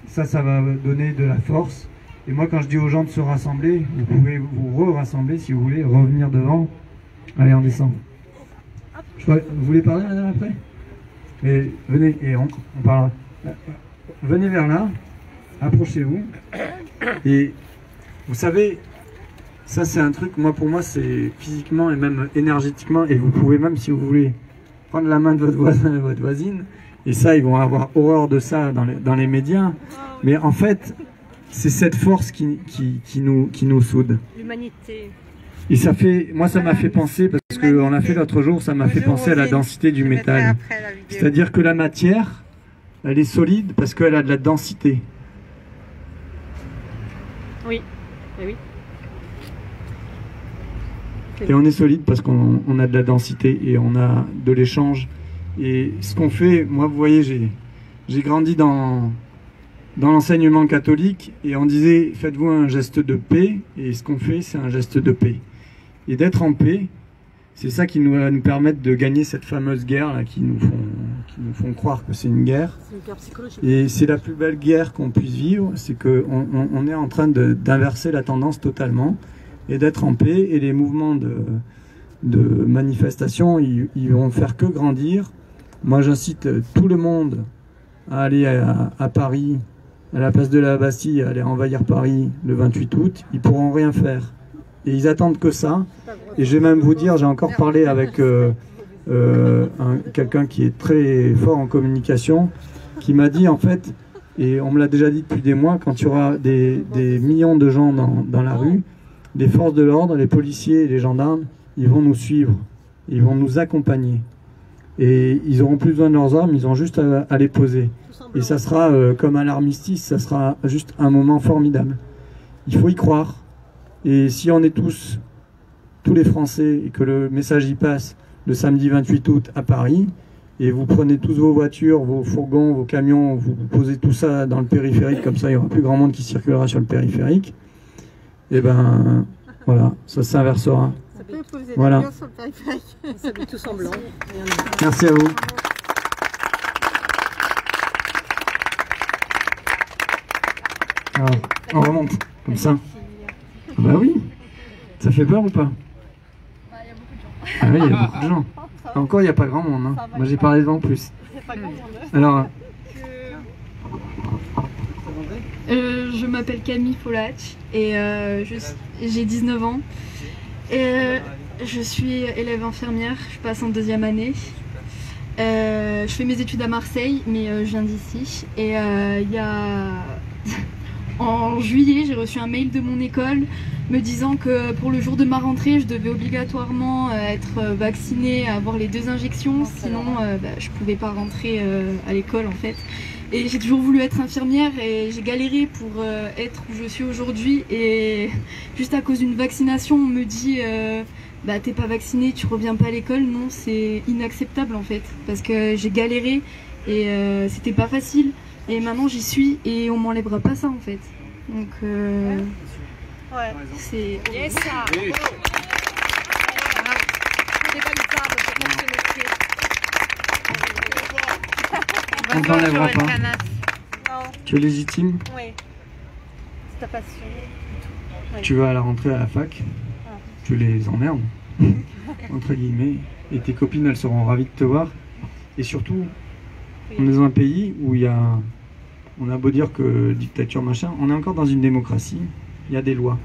ça va donner de la force. Et moi quand je dis aux gens de se rassembler, vous pouvez vous re-rassembler si vous voulez, revenir devant. Allez, on descend. Vous voulez parler madame après? Et venez, et on parlera. Venez vers là, approchez-vous. Et vous savez, ça c'est un truc, pour moi c'est physiquement et même énergétiquement, et vous pouvez même si vous voulez prendre la main de votre voisin et votre voisine, et ça ils vont avoir horreur de ça dans les médias, mais en fait c'est cette force qui nous soude. L'humanité. Et ça fait, moi ça m'a fait penser, parce qu'on l'a fait l'autre jour, ça m'a fait penser à la densité du métal. C'est-à-dire que la matière, elle est solide parce qu'elle a de la densité. Oui, oui. Et on est solide parce qu'on a de la densité et on a de l'échange. Et ce qu'on fait, moi vous voyez, j'ai grandi dans l'enseignement catholique et on disait faites-vous un geste de paix, et ce qu'on fait c'est un geste de paix. Et d'être en paix, c'est ça qui va nous permettre de gagner cette fameuse guerre là, qui nous font croire que c'est une guerre. C'est une guerre psychologique. Et c'est la plus belle guerre qu'on puisse vivre, c'est qu'on est en train d'inverser la tendance totalement et d'être en paix. Et les mouvements de manifestation, ils vont faire que grandir. Moi j'incite tout le monde à aller à Paris, à la place de la Bastille, à aller envahir Paris le 28 août. Ils pourront rien faire. Et ils attendent que ça. Et je vais même vous dire, j'ai encore parlé avec quelqu'un qui est très fort en communication, qui m'a dit en fait, et on me l'a déjà dit depuis des mois, quand il y aura des millions de gens dans la rue, les forces de l'ordre, les policiers et les gendarmes, ils vont nous suivre, ils vont nous accompagner. Et ils n'auront plus besoin de leurs armes, ils ont juste à les poser. Et ça sera comme à l'armistice, ça sera juste un moment formidable. Il faut y croire. Et si on est tous les Français, et que le message y passe le samedi 28 août à Paris, et vous prenez tous vos voitures, vos fourgons, vos camions, vous posez tout ça dans le périphérique, comme ça il n'y aura plus grand monde qui circulera sur le périphérique, et ben voilà, ça s'inversera. Voilà. On s'habille tous en blanc. Merci à vous. Alors. On remonte, comme ça. Bah oui. Ça fait peur ou pas? Ah oui, il y a beaucoup de gens. Encore, il n'y a pas grand monde. Hein. Moi, j'ai parlé devant plus. Alors... je m'appelle Camille Folach et j'ai 19 ans. Et je suis élève infirmière, je passe en 2e année. Je fais mes études à Marseille, mais je viens d'ici. Et il y a... en juillet, j'ai reçu un mail de mon école me disant que pour le jour de ma rentrée, je devais obligatoirement être vaccinée, avoir les 2 injections, sinon je pouvais pas rentrer à l'école en fait. Et j'ai toujours voulu être infirmière et j'ai galéré pour être où je suis aujourd'hui. Et juste à cause d'une vaccination, on me dit t'es pas vaccinée, tu reviens pas à l'école. Non, c'est inacceptable en fait, parce que j'ai galéré et c'était pas facile. Et maintenant j'y suis et on m'enlèvera pas ça en fait. Donc c'est... Yes, on t'enlèvera pas. Non. Tu es légitime? Oui. C'est ta passion. Oui. Tu vas à la rentrée à la fac. Tu les emmerdes, entre guillemets. Et tes copines, elles seront ravies de te voir. Et surtout, on est dans un pays où il y a... On a beau dire que dictature machin, on est encore dans une démocratie. Il y a des lois.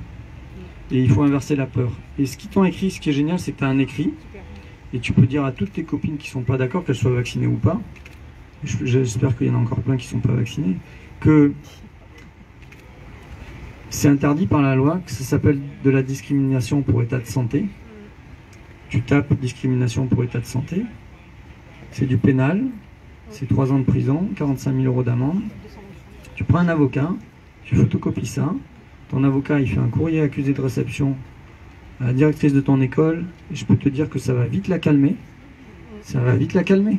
Et il faut inverser la peur. Et ce qu'ils t'ont écrit, ce qui est génial, c'est que tu as un écrit. Et tu peux dire à toutes tes copines qui ne sont pas d'accord, qu'elles soient vaccinées ou pas, j'espère qu'il y en a encore plein qui ne sont pas vaccinés, que c'est interdit par la loi, que ça s'appelle de la discrimination pour état de santé. Tu tapes discrimination pour état de santé, c'est du pénal, c'est 3 ans de prison, 45 000 € d'amende. Tu prends un avocat, tu photocopies ça, ton avocat il fait un courrier accusé de réception à la directrice de ton école, et je peux te dire que ça va vite la calmer. Ça va vite la calmer.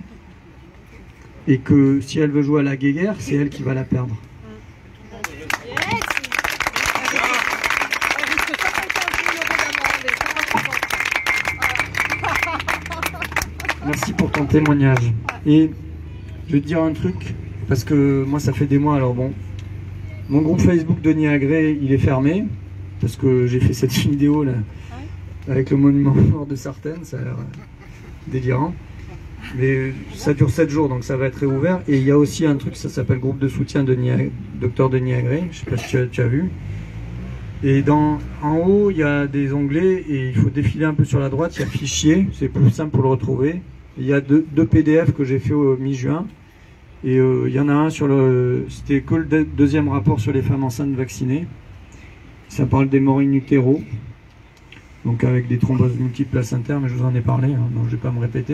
Et que si elle veut jouer à la guéguerre, c'est elle qui va la perdre. Merci pour ton témoignage. Et je vais te dire un truc, parce que moi ça fait des mois, alors bon, mon groupe Facebook Denis Agré, il est fermé, parce que j'ai fait cette vidéo là, avec le monument mort de Sartène, ça a l'air délirant. Mais ça dure 7 jours, donc ça va être réouvert. Et il y a aussi un truc, ça s'appelle groupe de soutien Dr Denis Agré, je sais pas si tu as vu. Et en haut, il y a des onglets et il faut défiler un peu sur la droite, il y a fichier, c'est plus simple pour le retrouver. Et il y a deux PDF que j'ai fait au mi-juin. Et il y en a un sur le... C'était que le 2e rapport sur les femmes enceintes vaccinées. Ça parle des morts in utero. Donc avec des thromboses multiples placentaires, mais je vous en ai parlé, hein, donc je ne vais pas me répéter.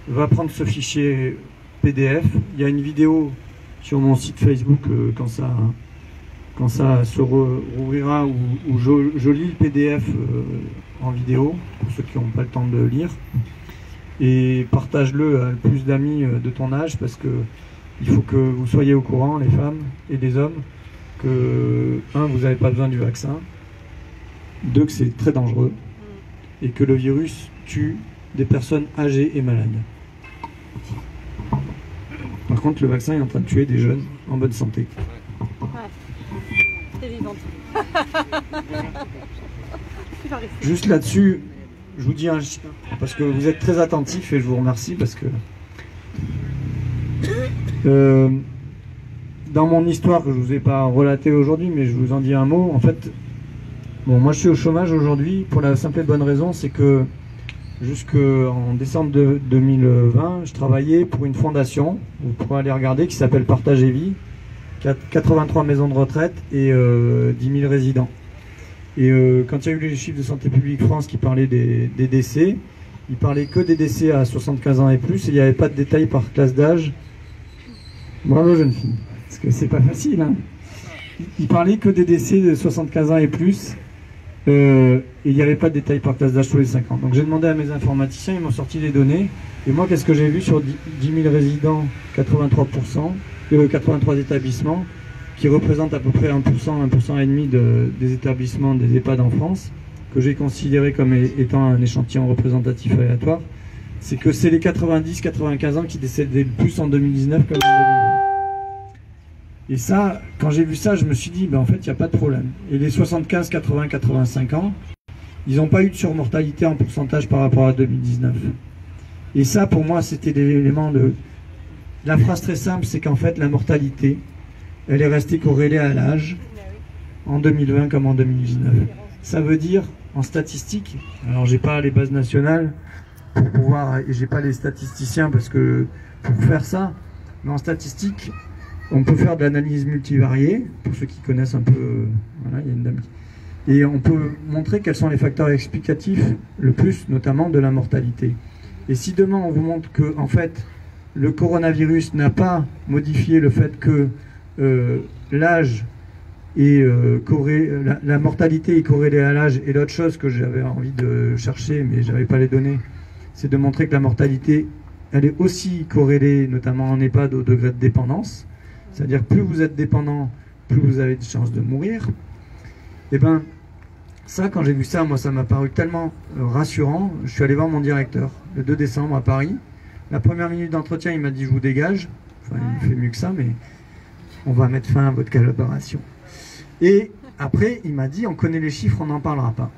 Va prendre ce fichier PDF. Il y a une vidéo sur mon site Facebook quand ça se rouvrira, où je lis le PDF en vidéo, pour ceux qui n'ont pas le temps de le lire. Et partage-le à le plus d'amis de ton âge, parce que il faut que vous soyez au courant, les femmes et les hommes, que 1, vous n'avez pas besoin du vaccin, 2, que c'est très dangereux, et que le virus tue des personnes âgées et malades. Par contre, le vaccin est en train de tuer des jeunes en bonne santé. T'es vivante. Juste là-dessus, je vous dis parce que vous êtes très attentifs et je vous remercie, parce que dans mon histoire que je ne vous ai pas relatée aujourd'hui, mais je vous en dis un mot. En fait, bon, moi je suis au chômage aujourd'hui pour la simple et bonne raison, c'est que jusqu'en décembre 2020, je travaillais pour une fondation, vous pourrez aller regarder, qui s'appelle Partage et Vie, qui a 83 maisons de retraite et 10 000 résidents. Et quand il y a eu les chiffres de Santé publique France qui parlaient des décès, ils parlaient que des décès à 75 ans et plus, et il n'y avait pas de détails par classe d'âge. Bravo jeune fille, parce que c'est pas facile, hein. Ils parlaient que des décès de 75 ans et plus, et il n'y avait pas de détails par classe d'âge tous les 5 ans. Donc j'ai demandé à mes informaticiens, ils m'ont sorti des données, et moi qu'est-ce que j'ai vu sur 10 000 résidents, 83%, 83 établissements, qui représentent à peu près 1%, 1,5% des établissements des EHPAD en France, que j'ai considéré comme étant un échantillon représentatif aléatoire, c'est que c'est les 90-95 ans qui décédaient le plus en 2019 comme en 2020. Et ça, quand j'ai vu ça, je me suis dit, ben en fait, il n'y a pas de problème. Et les 75, 80, 85 ans, ils n'ont pas eu de surmortalité en pourcentage par rapport à 2019. Et ça, pour moi, c'était l'élément de... La phrase très simple, c'est qu'en fait, la mortalité, elle est restée corrélée à l'âge, en 2020 comme en 2019. Ça veut dire, en statistique, alors j'ai pas les bases nationales pour pouvoir, et j'ai pas les statisticiens parce que pour faire ça, mais en statistique, on peut faire de l'analyse multivariée, pour ceux qui connaissent un peu, voilà, il y a une dame et on peut montrer quels sont les facteurs explicatifs le plus, notamment de la mortalité. Et si demain on vous montre que, en fait, le coronavirus n'a pas modifié le fait que l'âge et la mortalité est corrélée à l'âge, et l'autre chose que j'avais envie de chercher mais j'avais pas les données, c'est de montrer que la mortalité elle est aussi corrélée notamment en EHPAD au degré de dépendance, c'est-à-dire plus vous êtes dépendant, plus vous avez de chances de mourir. Et ben ça, quand j'ai vu ça, moi ça m'a paru tellement rassurant. Je suis allé voir mon directeur le 2 décembre à Paris. La première minute d'entretien, il m'a dit je vous dégage. Enfin, il fait mieux que ça, mais on va mettre fin à votre collaboration. Et après, il m'a dit, on connaît les chiffres, on n'en parlera pas.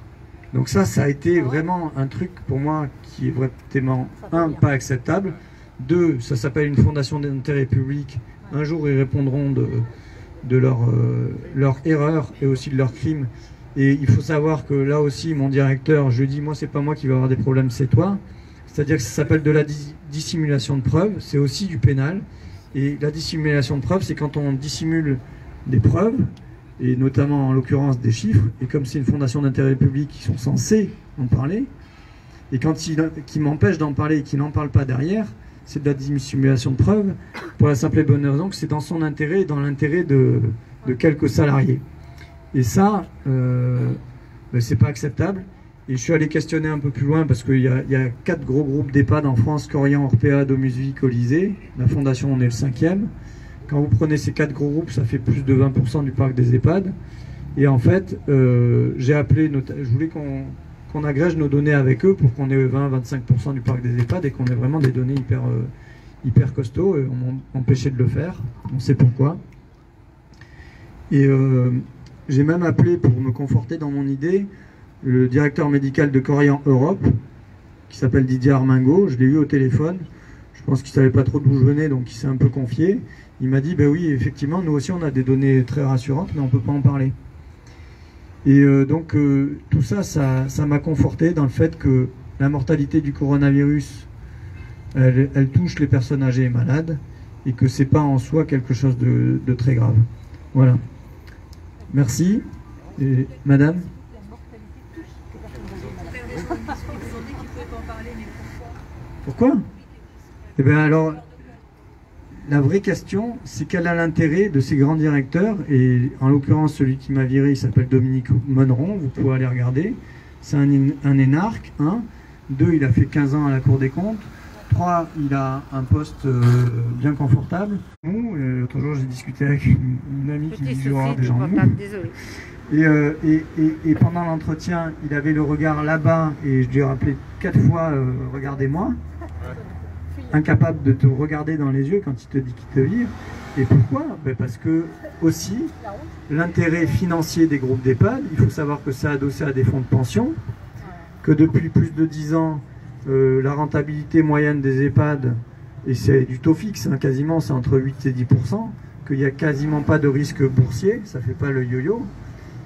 Donc ça a été vraiment un truc pour moi qui est vraiment, un, pas acceptable. Deux, ça s'appelle une fondation d'intérêt public. Un jour, ils répondront de leur erreur et aussi de leurs crimes. Et il faut savoir que là aussi, mon directeur, je lui dis, moi, c'est pas moi qui vais avoir des problèmes, c'est toi. C'est-à-dire que ça s'appelle de la dissimulation de preuves, c'est aussi du pénal. Et la dissimulation de preuves, c'est quand on dissimule des preuves, et notamment en l'occurrence des chiffres, et comme c'est une fondation d'intérêt public qui sont censés en parler, et quand qui m'empêchent d'en parler et qui n'en parlent pas derrière, c'est de la dissimulation de preuves, pour la simple et bonne raison que c'est dans son intérêt et dans l'intérêt de quelques salariés. Et ça, ben c'est pas acceptable. Et je suis allé questionner un peu plus loin parce qu'il y a 4 gros groupes d'EHPAD en France, Corian, Orpea, Domus Vie, Colisée. La fondation, on est le 5e. Quand vous prenez ces 4 gros groupes, ça fait plus de 20% du parc des EHPAD. Et en fait, j'ai appelé, je voulais qu'on agrège nos données avec eux pour qu'on ait 20-25% du parc des EHPAD et qu'on ait vraiment des données hyper costauds. Et on m'a empêché de le faire. On sait pourquoi. Et j'ai même appelé, pour me conforter dans mon idée, le directeur médical de Corian Europe, qui s'appelle Didier Armingo. Je l'ai eu au téléphone. Je pense qu'il ne savait pas trop d'où je venais, donc il s'est un peu confié. Il m'a dit, ben oui, effectivement, nous aussi on a des données très rassurantes, mais on ne peut pas en parler. Et donc tout ça, ça m'a conforté dans le fait que la mortalité du coronavirus, elle touche les personnes âgées et malades, et que ce n'est pas en soi quelque chose de très grave. Voilà. Merci. Et, madame ? Pourquoi? Eh bien alors, la vraie question, c'est quel est l'intérêt de ces grands directeurs, et en l'occurrence celui qui m'a viré, il s'appelle Dominique Monneron, vous pouvez aller regarder, c'est un énarque, 1, 2, il a fait 15 ans à la Cour des comptes, 3, il a un poste bien confortable. L'autre jour j'ai discuté avec une amie qui me dit j'aurai des gens mous. Et pendant l'entretien, il avait le regard là-bas, et je lui ai rappelé 4 fois regardez-moi, incapable de te regarder dans les yeux quand il te dit qu'il te vire. Et pourquoi? Ben parce que aussi l'intérêt financier des groupes d'EHPAD, il faut savoir que c'est adossé à des fonds de pension, que depuis plus de 10 ans la rentabilité moyenne des EHPAD, et c'est du taux fixe, hein, quasiment c'est entre 8 et 10%, qu'il n'y a quasiment pas de risque boursier, ça ne fait pas le yo-yo,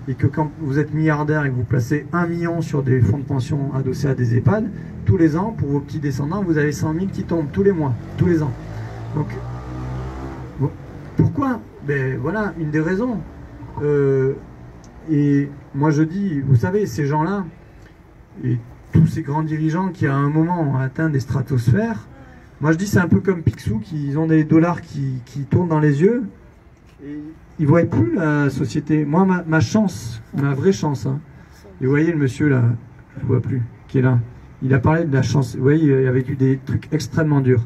et que quand vous êtes milliardaire et que vous placez 1 million sur des fonds de pension adossés à des EHPAD, tous les ans, pour vos petits descendants, vous avez 100 000 qui tombent tous les mois, tous les ans. Donc, bon, pourquoi? Ben voilà, une des raisons. Et moi je dis, vous savez, ces gens-là, et tous ces grands dirigeants qui à un moment ont atteint des stratosphères, moi je dis c'est un peu comme Picsou, qui ont des dollars qui tournent dans les yeux, et ils ne voient plus la société. Moi, ma chance, ma vraie chance, hein. Et vous voyez le monsieur là, je ne vois plus, qui est là, il a parlé de la chance. Vous voyez, il avait eu des trucs extrêmement durs.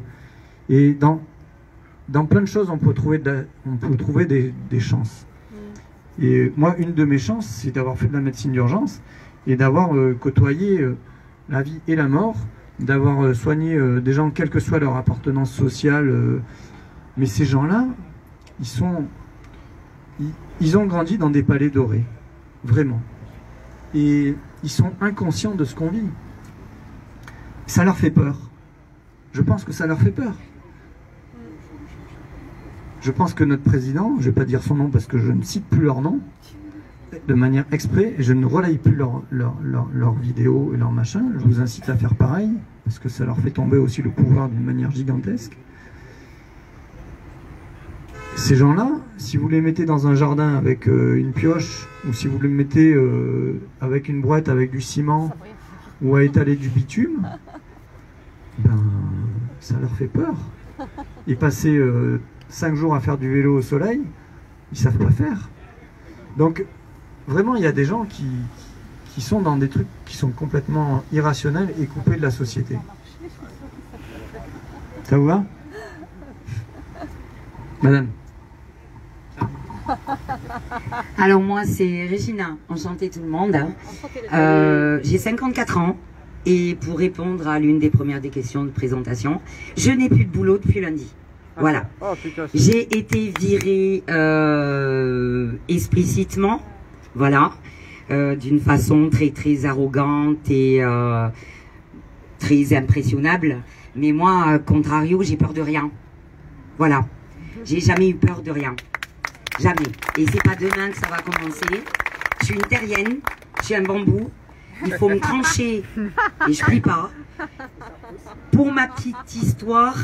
Et dans plein de choses, on peut trouver des chances. Et moi, une de mes chances, c'est d'avoir fait de la médecine d'urgence et d'avoir côtoyé la vie et la mort, d'avoir soigné des gens, quelle que soit leur appartenance sociale. Mais ces gens-là, ils sont ils ont grandi dans des palais dorés, vraiment. Et ils sont inconscients de ce qu'on vit. Ça leur fait peur. Je pense que ça leur fait peur. Je pense que notre président, je ne vais pas dire son nom parce que je ne cite plus leur nom, de manière exprès, je ne relaye plus leurs vidéos et leurs machins. Je vous incite à faire pareil, parce que ça leur fait tomber aussi le pouvoir d'une manière gigantesque. Ces gens-là, si vous les mettez dans un jardin avec une pioche, ou si vous les mettez avec une boîte avec du ciment, ou à étaler du bitume, ben, ça leur fait peur. Et passer 5 jours à faire du vélo au soleil, ils ne savent pas faire. Donc, vraiment, il y a des gens qui sont dans des trucs qui sont complètement irrationnels et coupés de la société. Ça vous va? Madame? Alors moi c'est Régina, enchantée tout le monde. J'ai 54 ans et pour répondre à l'une des premières des questions de présentation, je n'ai plus de boulot depuis lundi. Voilà. J'ai été virée explicitement, voilà, d'une façon très très arrogante et très impressionnable. Mais moi, contrario, j'ai peur de rien. Voilà. J'ai jamais eu peur de rien. Jamais. Et c'est pas demain que ça va commencer. Je suis une terrienne, je suis un bambou. Il faut me trancher et je plie pas. Pour ma petite histoire,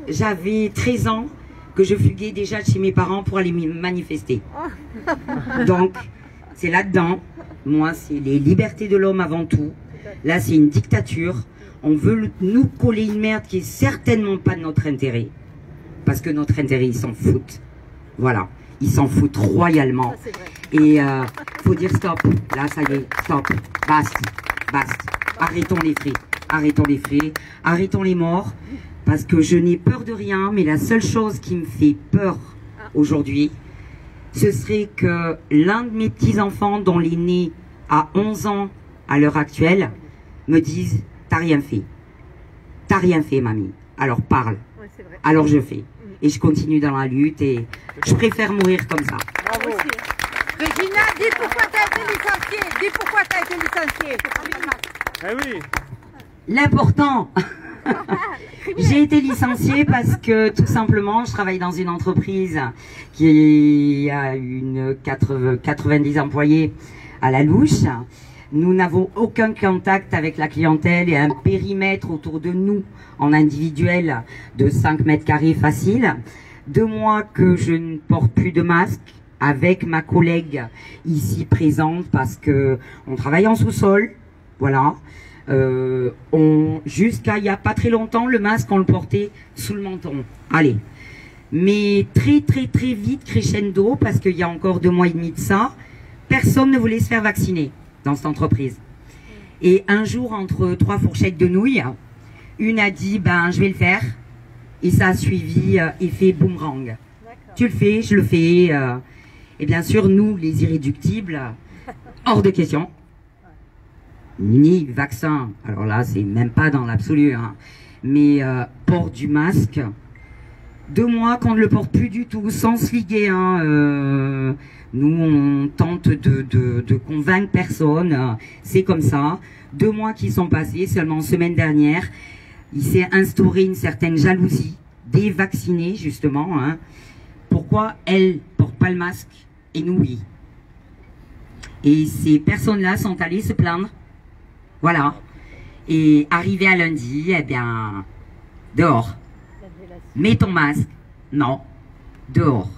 j'avais 13 ans que je fuguais déjà de chez mes parents pour aller me manifester. Donc, c'est là-dedans. Moi, c'est les libertés de l'homme avant tout. Là, c'est une dictature. On veut nous coller une merde qui est certainement pas de notre intérêt. Parce que notre intérêt, ils s'en foutent. Voilà. Ils s'en foutent royalement. Et faut dire stop. Là, ça y est, stop. Basta. Basta. Arrêtons les frais. Arrêtons les frais. Arrêtons les morts. Parce que je n'ai peur de rien. Mais la seule chose qui me fait peur aujourd'hui, ce serait que l'un de mes petits-enfants, dont l'aîné a 11 ans à l'heure actuelle, me dise « T'as rien fait. T'as rien fait, mamie. Alors parle. » Alors je fais. Et je continue dans la lutte et je préfère mourir comme ça. Bravo. Régina, dis pourquoi tu as été licenciée. Dis pourquoi tu as été licenciée. Eh oui. L'important, j'ai été licenciée parce que tout simplement, je travaille dans une entreprise qui a une 90 employés à la louche. Nous n'avons aucun contact avec la clientèle et un périmètre autour de nous en individuel de 5 mètres carrés facile. 2 mois que je ne porte plus de masque avec ma collègue ici présente parce que on travaille en sous-sol. Voilà. Jusqu'à il n'y a pas très longtemps, le masque on le portait sous le menton. Allez. Mais très très très vite crescendo parce qu'il y a encore 2 mois et demi de ça, personne ne voulait se faire vacciner dans cette entreprise. Et un jour, entre 3 fourchettes de nouilles, une a dit, ben, je vais le faire. Et ça a suivi effet boomerang. Tu le fais, je le fais. Et bien sûr, nous, les irréductibles, hors de question. Ni vaccin. Alors là, c'est même pas dans l'absolu. Hein. Mais port du masque. 2 mois qu'on ne le porte plus du tout, sans se liguer. Hein, nous, on tente de convaincre personne. C'est comme ça. 2 mois qui sont passés, seulement semaine dernière, il s'est instauré une certaine jalousie des vaccinés, justement. Hein. Pourquoi elles ne portent pas le masque et nous, oui. Et ces personnes-là sont allées se plaindre. Voilà. Et arrivé à lundi, eh bien, dehors. Mets ton masque. Non. Dehors.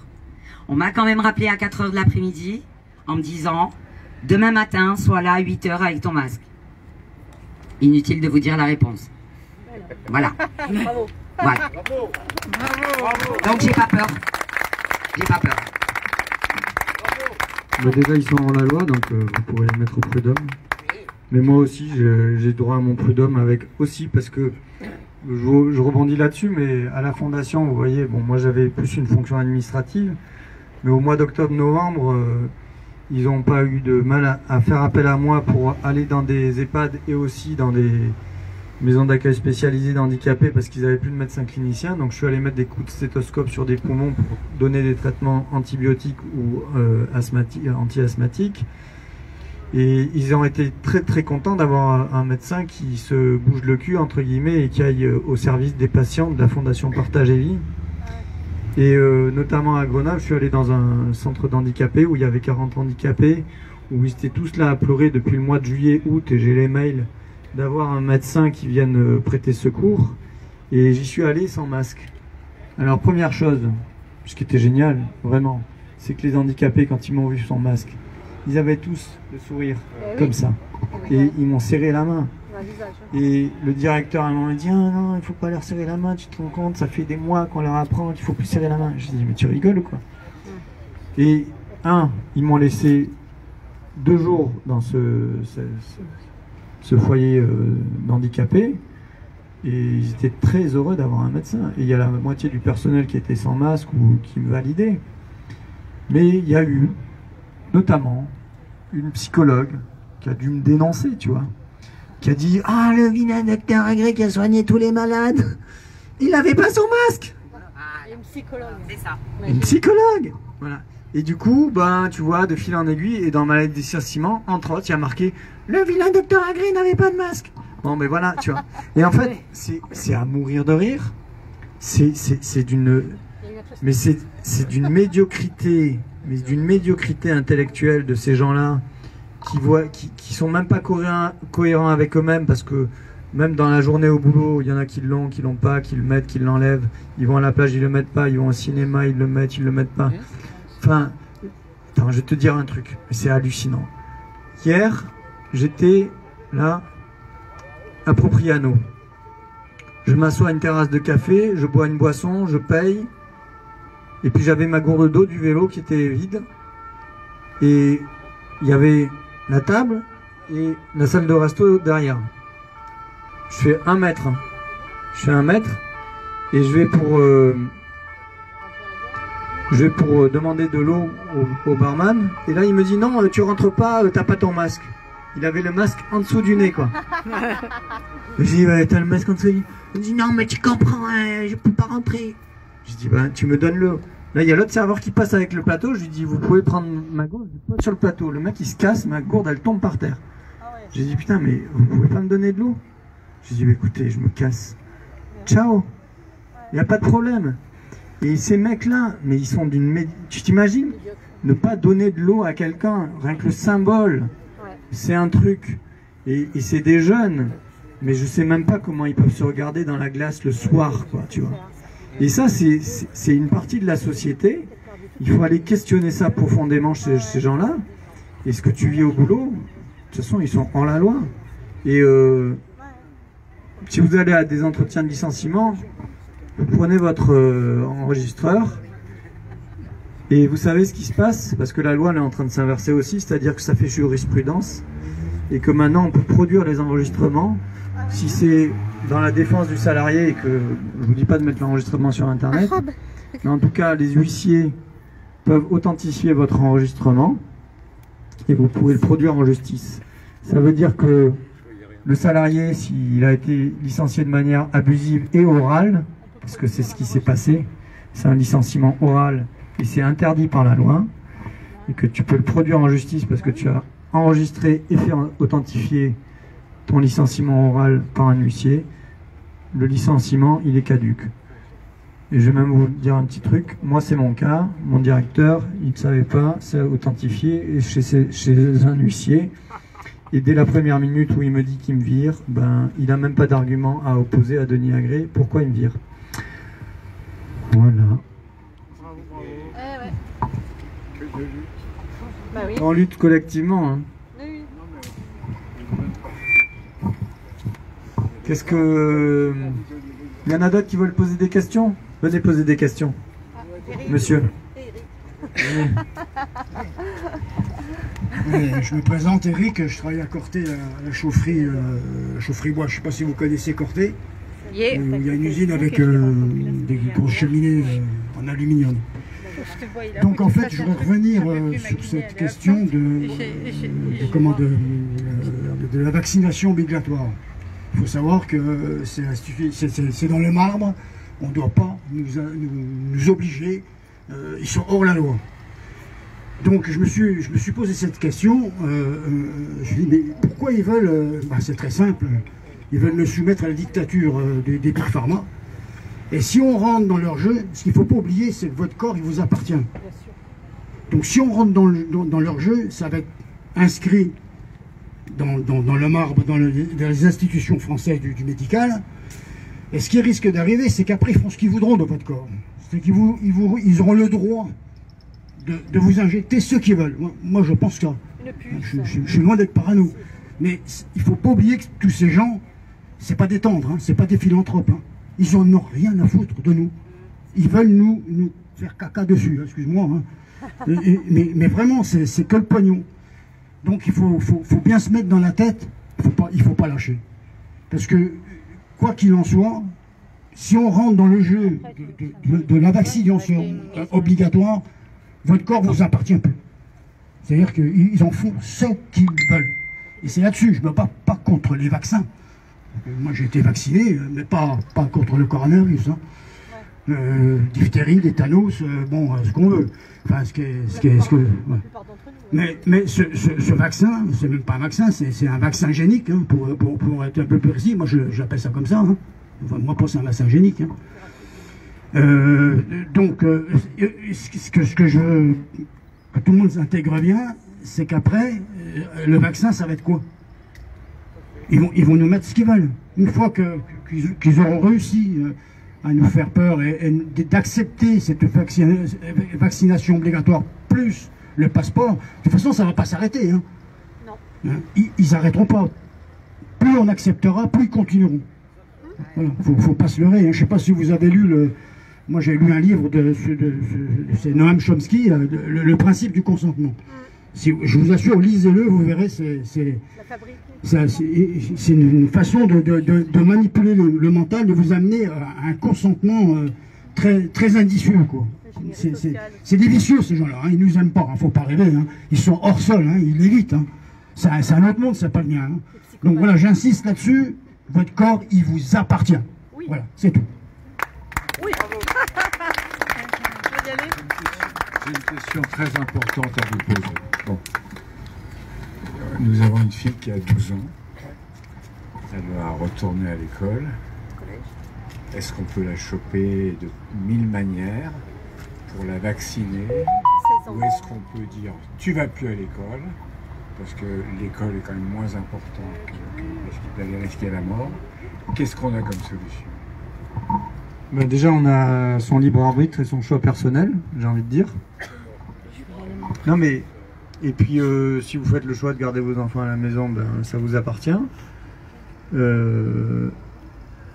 On m'a quand même rappelé à 4 h de l'après-midi en me disant « Demain matin, sois là à 8 h avec ton masque. » Inutile de vous dire la réponse. Voilà. Bravo. Voilà. Bravo. Donc j'ai pas peur. J'ai pas peur. Bah déjà ils sont en la loi, donc vous pourrez les mettre au prud'homme. Mais moi aussi j'ai droit à mon prud'homme avec aussi parce que je rebondis là-dessus, mais à la fondation, vous voyez, bon moi j'avais plus une fonction administrative, mais au mois d'octobre-novembre, ils n'ont pas eu de mal à faire appel à moi pour aller dans des EHPAD et aussi dans maison d'accueil spécialisée d'handicapés parce qu'ils n'avaient plus de médecin clinicien. Donc je suis allé mettre des coups de stéthoscope sur des poumons pour donner des traitements antibiotiques ou anti-asthmatiques. Et ils ont été très très contents d'avoir un médecin qui se bouge le cul entre guillemets et qui aille au service des patients de la Fondation Partage et Vie. Et notamment à Grenoble, je suis allé dans un centre d'handicapés où il y avait 40 handicapés, où ils étaient tous là à pleurer depuis le mois de juillet, août, et j'ai les mails d'avoir un médecin qui vienne prêter secours. Et j'y suis allé sans masque. Alors première chose, ce qui était génial, vraiment, c'est que les handicapés, quand ils m'ont vu sans masque, ils avaient tous le sourire, comme ça. Et ils m'ont serré la main. Et le directeur m'a dit, ah non, il faut pas leur serrer la main, tu te rends compte, ça fait des mois qu'on leur apprend qu'il faut plus serrer la main. Je dis, mais tu rigoles ou quoi? Et ils m'ont laissé 2 jours dans ce foyer d'handicapés, et ils étaient très heureux d'avoir un médecin. Et il y a la moitié du personnel qui était sans masque ou qui me validait. Mais il y a eu notamment une psychologue qui a dû me dénoncer, tu vois, qui a dit, ah, le vilain docteur Agré qui a soigné tous les malades, il n'avait pas son masque. Une psychologue. C'est ça. Une psychologue, voilà. Et du coup, ben, tu vois, de fil en aiguille, et dans ma lettre de licenciement, entre autres, il y a marqué « Le vilain docteur Agré n'avait pas de masque ». Bon, mais voilà, tu vois. Et en fait, c'est à mourir de rire. C'est d'une médiocrité, mais d'une médiocrité intellectuelle de ces gens-là qui sont même pas cohérents avec eux-mêmes, parce que même dans la journée au boulot, il y en a qui l'ont pas, qui le mettent, qui l'enlèvent. Ils vont à la plage, ils le mettent pas. Ils vont au cinéma, ils le mettent, ils le mettent pas. Enfin, attends, je vais te dire un truc, mais c'est hallucinant. Hier, j'étais là, à Propriano. Je m'assois à une terrasse de café, je bois une boisson, je paye, et puis j'avais ma gourde d'eau du vélo qui était vide, et il y avait la table et la salle de resto derrière. Je fais 1 mètre. Je fais 1 mètre, et je vais pour demander de l'eau au barman, et là il me dit non, tu rentres pas, t'as pas ton masque. Il avait le masque en dessous du nez, quoi. Je dis, t'as le masque en dessous du nez. Il me dit non, mais tu comprends, je peux pas rentrer. Je dis, tu me donnes l'eau. Là il y a l'autre serveur qui passe avec le plateau, je lui dis, vous pouvez prendre ma gourde, je pose sur le plateau. Le mec il se casse, ma gourde elle tombe par terre. J'ai dit, putain, mais vous pouvez pas me donner de l'eau? J'ai dit, écoutez, je me casse. Ciao. Il n'y a pas de problème. Et ces mecs-là, mais ils sont d'une... Tu t'imagines ne pas donner de l'eau à quelqu'un, rien que le symbole, c'est un truc. Et c'est des jeunes, mais je sais même pas comment ils peuvent se regarder dans la glace le soir, quoi, tu vois. Et ça, c'est une partie de la société. Il faut aller questionner ça profondément chez ces gens-là. Et ce que tu vis au boulot, de toute façon, ils sont hors la loi. Et si vous allez à des entretiens de licenciement, vous prenez votre enregistreur et vous savez ce qui se passe, parce que la loi elle est en train de s'inverser aussi, c'est-à-dire que ça fait jurisprudence et que maintenant on peut produire les enregistrements si c'est dans la défense du salarié, et que je vous dis pas de mettre l'enregistrement sur internet, mais en tout cas les huissiers peuvent authentifier votre enregistrement et vous pouvez le produire en justice. Ça veut dire que le salarié, s'il a été licencié de manière abusive et orale, parce que c'est ce qui s'est passé, c'est un licenciement oral et c'est interdit par la loi, et que tu peux le produire en justice parce que tu as enregistré et fait authentifier ton licenciement oral par un huissier, le licenciement il est caduc. Et je vais même vous dire un petit truc, moi c'est mon cas, mon directeur il ne savait pas, c'est authentifié chez un huissier, et dès la première minute où il me dit qu'il me vire, ben il n'a même pas d'argument à opposer à Denis Agré, pourquoi il me vire. Voilà. Bah oui. On lutte collectivement. Hein. Oui. Qu'est-ce que... Il y en a d'autres qui veulent poser des questions? Venez poser des questions. Monsieur. Je me présente Eric, je travaille à Corté, à la chaufferie bois. Je ne sais pas si vous connaissez Corté. Yeah. Il y a une usine avec des grosses cheminées en aluminium. Donc en fait, je voudrais revenir sur cette question de la vaccination obligatoire. Il faut savoir que c'est dans le marbre, on ne doit pas nous obliger, ils sont hors la loi. Donc je me suis posé cette question, je me dis mais pourquoi ils veulent, c'est très simple, ils veulent nous soumettre à la dictature des Big Pharma. Et si on rentre dans leur jeu, ce qu'il ne faut pas oublier, c'est que votre corps, il vous appartient. Donc si on rentre dans leur jeu, ça va être inscrit dans le marbre, dans les institutions françaises du médical. Et ce qui risque d'arriver, c'est qu'après, ils feront ce qu'ils voudront de votre corps. C'est qu'ils auront le droit de vous injecter ce qu'ils veulent. Moi, je pense que je suis loin d'être parano. Mais il ne faut pas oublier que tous ces gens, c'est pas des tendres, hein, c'est pas des philanthropes. Hein. Ils en ont rien à foutre de nous. Ils veulent nous faire caca dessus, excuse-moi. Hein. Mais vraiment, c'est que le pognon. Donc il faut bien se mettre dans la tête, il ne faut pas lâcher. Parce que, quoi qu'il en soit, si on rentre dans le jeu de la vaccination obligatoire, votre corps ne vous appartient plus. C'est-à-dire qu'ils en font ce qu'ils veulent. Et c'est là-dessus, je ne me bats pas contre les vaccins. Moi j'ai été vacciné, mais pas contre le coronavirus. Hein. Diphtérie, tétanos, ce qu'on veut. Enfin, ouais. Mais ce vaccin, c'est même pas un vaccin, c'est un vaccin génique, hein, pour être un peu précis. Moi j'appelle ça comme ça. Hein. Enfin, moi pour c'est un vaccin génique. Hein. Donc ce que je veux que tout le monde s'intègre bien, c'est qu'après, le vaccin, ça va être quoi? Ils vont nous mettre ce qu'ils veulent. Une fois qu'ils auront réussi à nous faire peur et d'accepter cette vaccination obligatoire plus le passeport, de toute façon, ça ne va pas s'arrêter. Hein. Non. Ils n'arrêteront pas. Plus on acceptera, plus ils continueront. Voilà, faut pas se leurrer. Hein. Je ne sais pas si vous avez lu moi, j'ai lu un livre c'est Noam Chomsky, le principe du consentement. Si, je vous assure, lisez-le, vous verrez, c'est une façon de manipuler le mental, de vous amener à un consentement très indicieux, quoi. C'est des vicieux, ces gens-là, hein, ils nous aiment pas, hein, faut pas rêver, hein. Ils sont hors sol, hein, ils l'évitent. Hein. C'est un autre monde, c'est pas le mien. Hein. Donc voilà, j'insiste là-dessus, votre corps, il vous appartient. Oui. Voilà, c'est tout. Oui, bravo. Je vais y aller. J'ai une question très importante à vous poser. Bon. Nous avons une fille qui a 12 ans. Elle va retourner à l'école. Est-ce qu'on peut la choper de 1000 manières pour la vacciner? Ou est-ce qu'on peut dire tu vas plus à l'école? Parce que l'école est quand même moins importante que d'aller risquer la mort. Qu'est-ce qu'on a comme solution? Ben déjà, on a son libre arbitre et son choix personnel, j'ai envie de dire. Non mais, et puis si vous faites le choix de garder vos enfants à la maison, ben, ça vous appartient.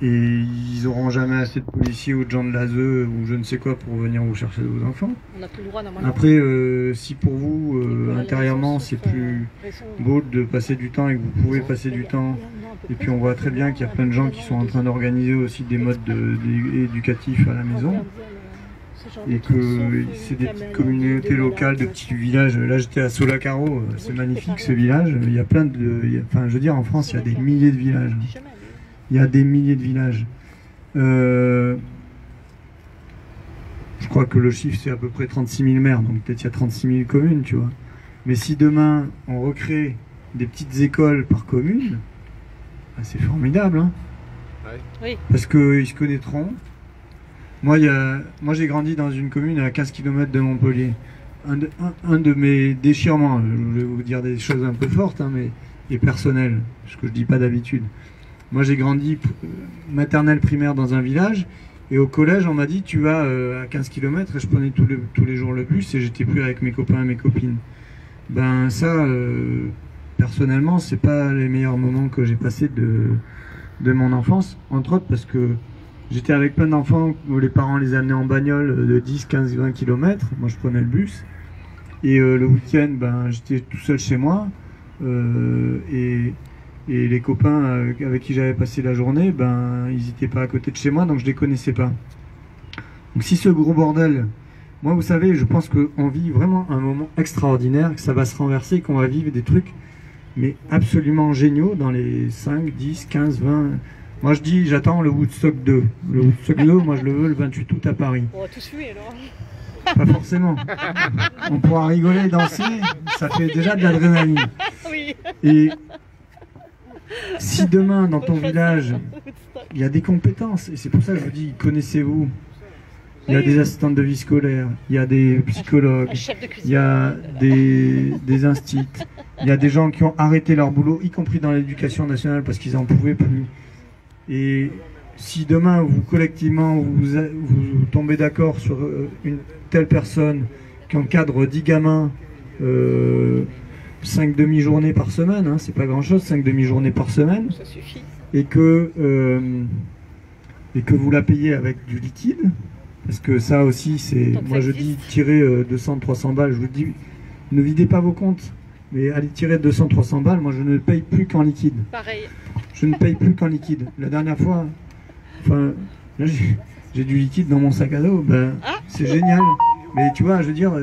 Et ils n'auront jamais assez de policiers ou de gens de l'ASE ou je ne sais quoi pour venir vous chercher vos enfants. On n'a plus le droit normalement. Après, si pour vous, intérieurement, c'est plus beau de passer du temps et que vous pouvez passer du temps, et puis on voit très bien qu'il y a plein de gens qui sont en train d'organiser aussi des modes éducatifs à la maison, et que c'est des petites communautés locales, de petits villages. Là, j'étais à Solacaro, c'est magnifique ce village. Il y a plein de... enfin, je veux dire, en France, il y a des milliers de villages. Il y a des milliers de villages. Je crois que le chiffre, c'est à peu près 36 000 maires, donc peut-être il y a 36 000 communes, tu vois. Mais si demain, on recrée des petites écoles par commune, bah, c'est formidable, hein. Oui. Parce qu'ils se connaîtront. Moi, j'ai grandi dans une commune à 15 km de Montpellier. Un de mes déchirements, je vais vous dire des choses un peu fortes, hein, mais et personnelles, ce que je dis pas d'habitude. Moi, j'ai grandi maternelle primaire dans un village, et au collège, on m'a dit tu vas à 15 km, et je prenais tous les jours le bus, et j'étais plus avec mes copains et mes copines. Ben ça, personnellement, c'est pas les meilleurs moments que j'ai passés de mon enfance, entre autres parce que j'étais avec plein d'enfants où les parents les amenaient en bagnole de 10, 15, 20 km, moi je prenais le bus, et le week-end, ben, j'étais tout seul chez moi, et les copains avec qui j'avais passé la journée, ben, ils n'étaient pas à côté de chez moi, donc je les connaissais pas. Donc si ce gros bordel, moi vous savez, je pense qu'on vit vraiment un moment extraordinaire, que ça va se renverser, qu'on va vivre des trucs mais absolument géniaux dans les 5, 10, 15, 20... Moi je dis, j'attends le Woodstock 2. Le Woodstock 2, moi je le veux le 28 août à Paris. On va tous fuir alors. Pas forcément. On pourra rigoler et danser, ça fait déjà de l'adrénaline. Oui. Et si demain, dans ton village, il y a des compétences, et c'est pour ça que je vous dis, connaissez-vous. Il y a des assistantes de vie scolaire, il y a des psychologues, il y a des instits, il y a des gens qui ont arrêté leur boulot, y compris dans l'éducation nationale, parce qu'ils n'en pouvaient plus. Et si demain, vous collectivement, vous tombez d'accord sur une telle personne qui encadre 10 gamins, 5 demi-journées par semaine, hein, c'est pas grand-chose, 5 demi-journées par semaine, Ça suffit. et que vous la payez avec du liquide, parce que ça aussi, c'est, moi je dis, tirer 200-300 balles, je vous dis, ne videz pas vos comptes, mais allez tirer 200-300 balles, moi je ne paye plus qu'en liquide. Pareil. Je ne paye plus qu'en liquide. La dernière fois, enfin, là j'ai du liquide dans mon sac à dos, ben, c'est génial. Mais tu vois, je veux dire,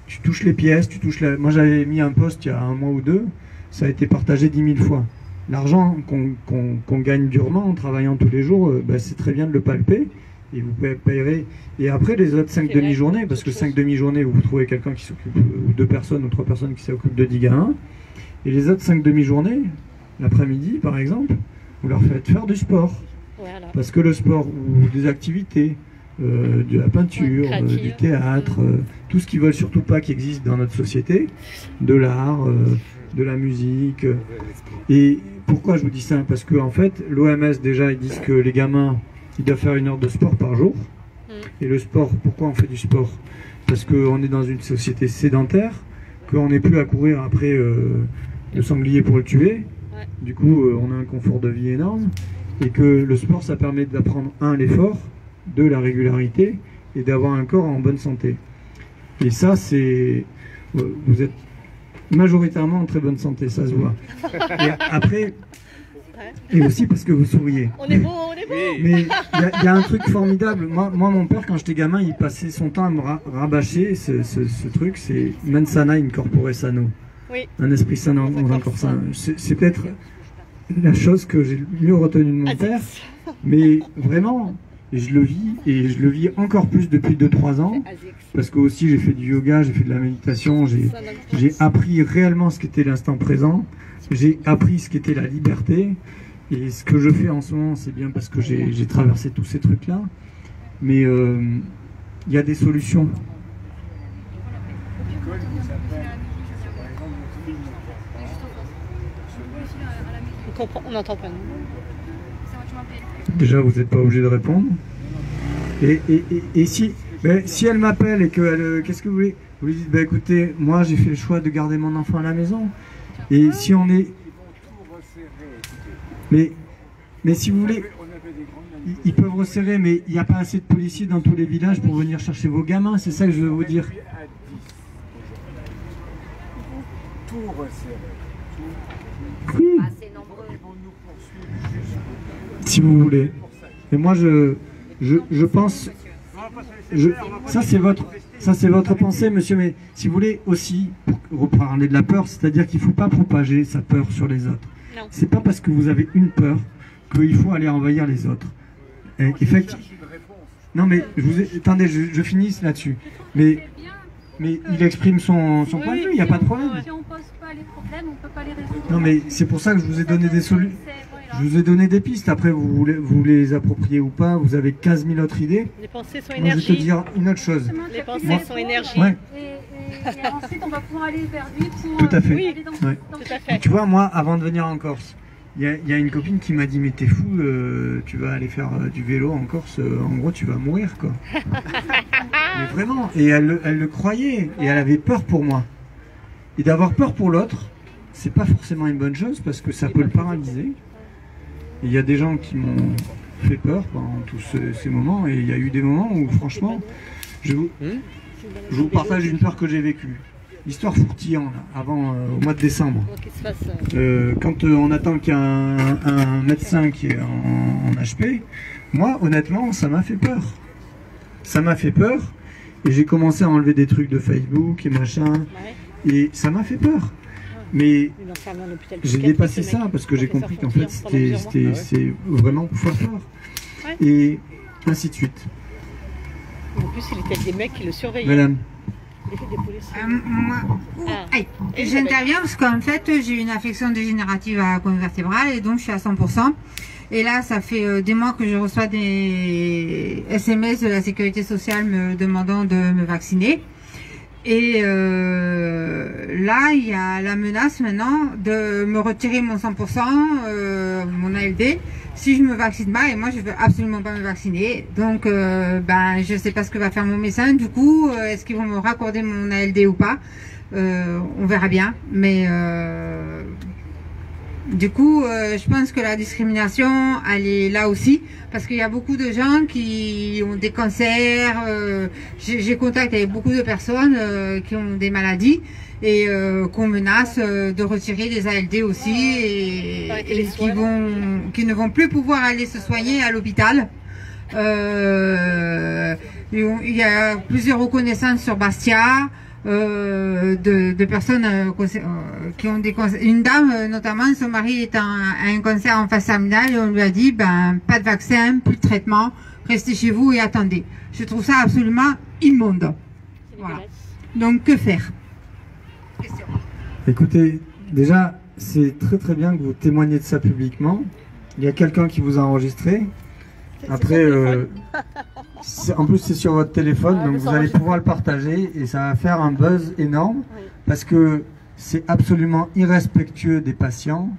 tu touches les pièces, tu touches la... Moi j'avais mis un post il y a un mois ou deux, ça a été partagé 10 000 fois. L'argent qu'on gagne durement en travaillant tous les jours, ben, c'est très bien de le palper. Et vous payerez. Et après les autres 5 demi-journées, parce que 5 demi-journées, vous trouvez quelqu'un qui s'occupe, ou 2 personnes ou 3 personnes qui s'occupent de 10 gamins. Et les autres 5 demi-journées, l'après-midi par exemple, vous leur faites faire du sport. Voilà. Parce que le sport ou des activités, de la peinture, du théâtre, tout ce qu'ils veulent surtout pas qui existe dans notre société, de l'art, de la musique. Et pourquoi je vous dis ça? Parce que en fait, l'OMS déjà, ils disent que les gamins, ils doivent faire 1 heure de sport par jour. Et le sport, pourquoi on fait du sport? Parce qu'on est dans une société sédentaire, qu'on n'est plus à courir après le sanglier pour le tuer. Du coup, on a un confort de vie énorme. Et que le sport, ça permet d'apprendre, 1, l'effort, 2, la régularité, et d'avoir un corps en bonne santé. Et ça, c'est... Vous êtes majoritairement en très bonne santé, ça se voit. Et après... Et aussi parce que vous souriez. On est beau, on est beau. Mais il y a un truc formidable. Moi, mon père, quand j'étais gamin, il passait son temps à me rabâcher ce truc, c'est mens sana in corpore sano. Oui. Un esprit sain dans un corps sain. C'est peut-être la chose que j'ai le mieux retenue de mon père. Mais vraiment, je le vis, et je le vis encore plus depuis 2-3 ans. Parce que aussi j'ai fait du yoga, j'ai fait de la méditation, j'ai appris réellement ce qu'était l'instant présent. J'ai appris ce qu'était la liberté, et ce que je fais en ce moment, c'est bien parce que j'ai traversé tous ces trucs-là. Mais il y a des solutions. On n'entend pas. Déjà, vous n'êtes pas obligé de répondre. Et si elle m'appelle et que qu'est-ce que vous voulez? Vous lui dites, bah écoutez, moi j'ai fait le choix de garder mon enfant à la maison. Et si on est... Mais si vous voulez, ils peuvent resserrer, mais il n'y a pas assez de policiers dans tous les villages pour venir chercher vos gamins, c'est ça que je veux vous dire. Tout resserrer. Oui. Si vous voulez. Et moi je pense... Ça c'est votre pensée, monsieur, mais si vous voulez aussi, pour reparler de la peur, c'est-à-dire qu'il ne faut pas propager sa peur sur les autres. C'est pas parce que vous avez une peur qu'il faut aller envahir les autres. Et effectivement. Non mais attendez, je finisse là-dessus. Mais il exprime son point de vue, il n'y a pas de problème. Si on pose pas les problèmes, on peut pas les résoudre. Non mais c'est pour ça que je vous ai donné des solutions. Je vous ai donné des pistes, après vous les appropriez ou pas, vous avez 15 000 autres idées. Les pensées sont énergie. Moi je vais te dire une autre chose. Les pensées sont énergie. Ouais. Et ensuite on va pouvoir aller vers lui pour tout à fait. aller dans Ouais. Tout à fait. Tu vois, moi avant de venir en Corse, il y a une copine qui m'a dit mais t'es fou, tu vas aller faire du vélo en Corse, en gros tu vas mourir quoi. Mais vraiment, et elle le croyait, et elle avait peur pour moi. Et d'avoir peur pour l'autre, c'est pas forcément une bonne chose parce que ça peut le paralyser. Il y a des gens qui m'ont fait peur pendant tous ces moments, et il y a eu des moments où franchement, je vous partage une peur que j'ai vécue. Histoire Fourtillan, là, avant, au mois de décembre. Quand on attend qu'il y ait un médecin qui est en HP, moi honnêtement ça m'a fait peur. Ça m'a fait peur, et j'ai commencé à enlever des trucs de Facebook et machin, et ça m'a fait peur. Mais j'ai dépassé ça parce que j'ai compris qu'en fait c'est vraiment pour faire peur. Et ainsi de suite. En plus, il était avec des mecs qui le surveillaient. Madame. J'interviens parce qu'en fait j'ai une affection dégénérative à la colonne vertébrale et donc je suis à 100%. Et là ça fait des mois que je reçois des SMS de la sécurité sociale me demandant de me vacciner. Et là il y a la menace maintenant de me retirer mon 100%, mon ALD, si je me vaccine pas, et moi je veux absolument pas me vacciner. Donc ben je sais pas ce que va faire mon médecin. Du coup est-ce qu'ils vont me raccorder mon ALD ou pas, on verra bien. Mais du coup je pense que la discrimination elle est là aussi, parce qu'il y a beaucoup de gens qui ont des cancers, j'ai contact avec beaucoup de personnes qui ont des maladies et qu'on menace de retirer des ALD aussi, et qui ne vont plus pouvoir aller se soigner à l'hôpital. Il y a plusieurs reconnaissances sur Bastia de personnes qui ont des cancers. Une dame notamment, son mari est un cancer en face terminale, et on lui a dit ben pas de vaccin, plus de traitement, restez chez vous et attendez. Je trouve ça absolument immonde. Voilà. Donc que faire? Question. Écoutez, déjà c'est très très bien que vous témoignez de ça publiquement. Il y a quelqu'un qui vous a enregistré. Après, en plus c'est sur votre téléphone, donc vous allez pouvoir le partager et ça va faire un buzz énorme, parce que c'est absolument irrespectueux des patients.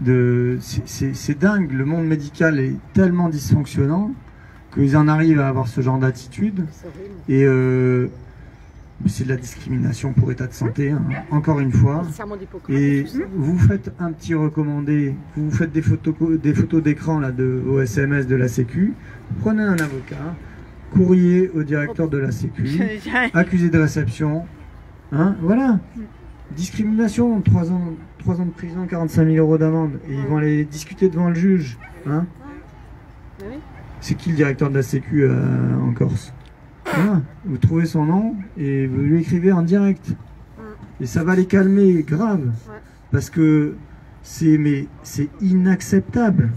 C'est dingue, le monde médical est tellement dysfonctionnant qu'ils en arrivent à avoir ce genre d'attitude. Et c'est de la discrimination pour état de santé, hein, encore une fois. Et vous faites un petit recommandé, vous faites des photos d'écran là au SMS de la Sécu, prenez un avocat, courrier au directeur de la Sécu, accusé de réception, hein, voilà. Discrimination, 3 ans de prison, 45 000 € d'amende, et ils vont aller discuter devant le juge, hein. C'est qui le directeur de la Sécu en Corse? Voilà. Vous trouvez son nom et vous lui écrivez en direct. Et ça va les calmer grave. Parce que c'est inacceptable.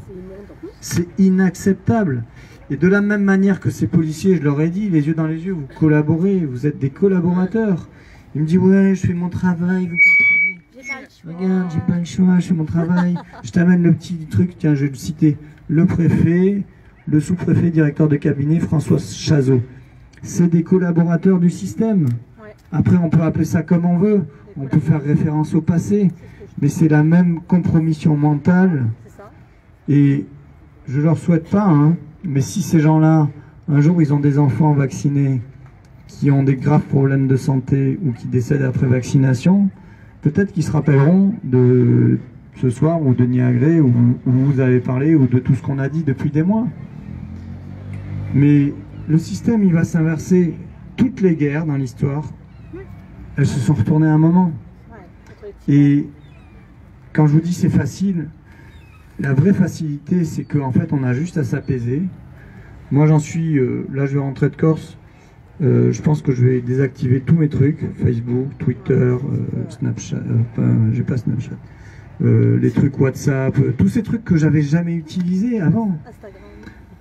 C'est inacceptable. Et de la même manière que ces policiers, je leur ai dit, les yeux dans les yeux, vous collaborez, vous êtes des collaborateurs. Il me dit, ouais, je fais mon travail, vous comprenez. Regarde, j'ai pas le choix, je fais mon travail. Je t'amène le petit truc, tiens, je vais le citer. Le préfet, le sous-préfet, directeur de cabinet, François Chazot. C'est des collaborateurs du système. Après, on peut appeler ça comme on veut. On peut faire référence au passé. Mais c'est la même compromission mentale. Et je leur souhaite pas, hein, mais si ces gens-là, un jour, ils ont des enfants vaccinés qui ont des graves problèmes de santé ou qui décèdent après vaccination, peut-être qu'ils se rappelleront de ce soir ou de Niagré où vous avez parlé, ou de tout ce qu'on a dit depuis des mois. Mais le système, il va s'inverser. Toutes les guerres dans l'histoire, elles se sont retournées à un moment. Et quand je vous dis c'est facile, la vraie facilité, c'est qu'en fait, on a juste à s'apaiser. Moi, j'en suis... là, je vais rentrer de Corse. Je pense que je vais désactiver tous mes trucs. Facebook, Twitter, Snapchat... j'ai pas Snapchat. Les trucs WhatsApp, tous ces trucs que j'avais jamais utilisés avant.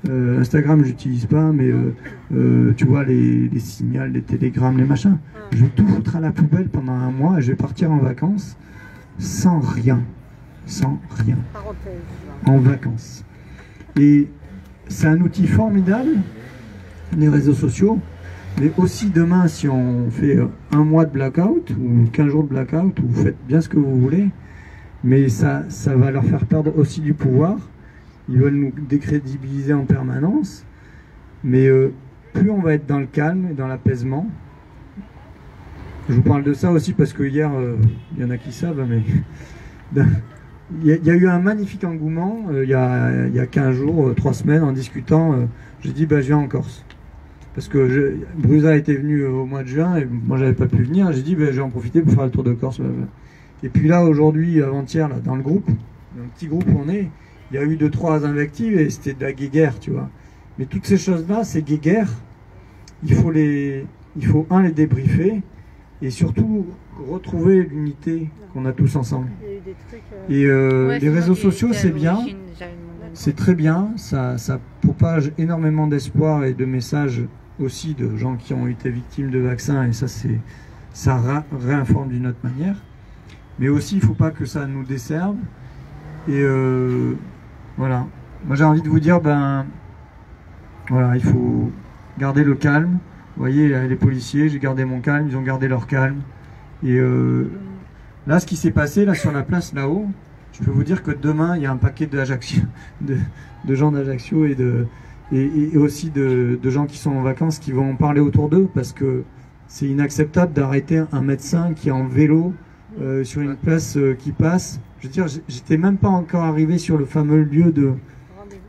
Instagram, j'utilise pas, mais tu vois, les signaux, les télégrammes, les machins. Je vais tout foutre à la poubelle pendant un mois et je vais partir en vacances sans rien. Sans rien. En vacances. Et c'est un outil formidable, les réseaux sociaux, mais aussi demain, si on fait un mois de blackout ou 15 jours de blackout, vous faites bien ce que vous voulez, mais ça va leur faire perdre aussi du pouvoir. Ils veulent nous décrédibiliser en permanence, mais plus on va être dans le calme et dans l'apaisement. Je vous parle de ça aussi parce que hier, il y en a qui savent, mais il y a eu un magnifique engouement il y a 15 jours, 3 semaines, en discutant. J'ai dit, bah, je viens en Corse. Parce que Brusa était venu au mois de juin et moi j'avais pas pu venir. J'ai dit, bah, je vais en profiter pour faire le tour de Corse. Et puis là, aujourd'hui, avant-hier, dans le groupe, dans le petit groupe où on est, il y a eu 2-3 invectives et c'était de la guéguerre, tu vois. Mais toutes ces choses-là, ces guéguerres, il faut les débriefer et surtout retrouver l'unité qu'on a tous ensemble. Et les réseaux sociaux, c'est bien, c'est très bien, ça propage énormément d'espoir et de messages aussi de gens qui ont été victimes de vaccins, et ça réinforme d'une autre manière. Mais aussi, il ne faut pas que ça nous desserve. Et voilà. Moi, j'ai envie de vous dire, voilà, il faut garder le calme. Vous voyez, les policiers, j'ai gardé mon calme, ils ont gardé leur calme. Et là, ce qui s'est passé là sur la place là-haut, je peux vous dire que demain, il y a un paquet de gens d'Ajaccio et aussi de gens qui sont en vacances qui vont en parler autour d'eux, parce que c'est inacceptable d'arrêter un médecin qui est en vélo sur une place qui passe. Je veux dire, j'étais même pas encore arrivé sur le fameux lieu de...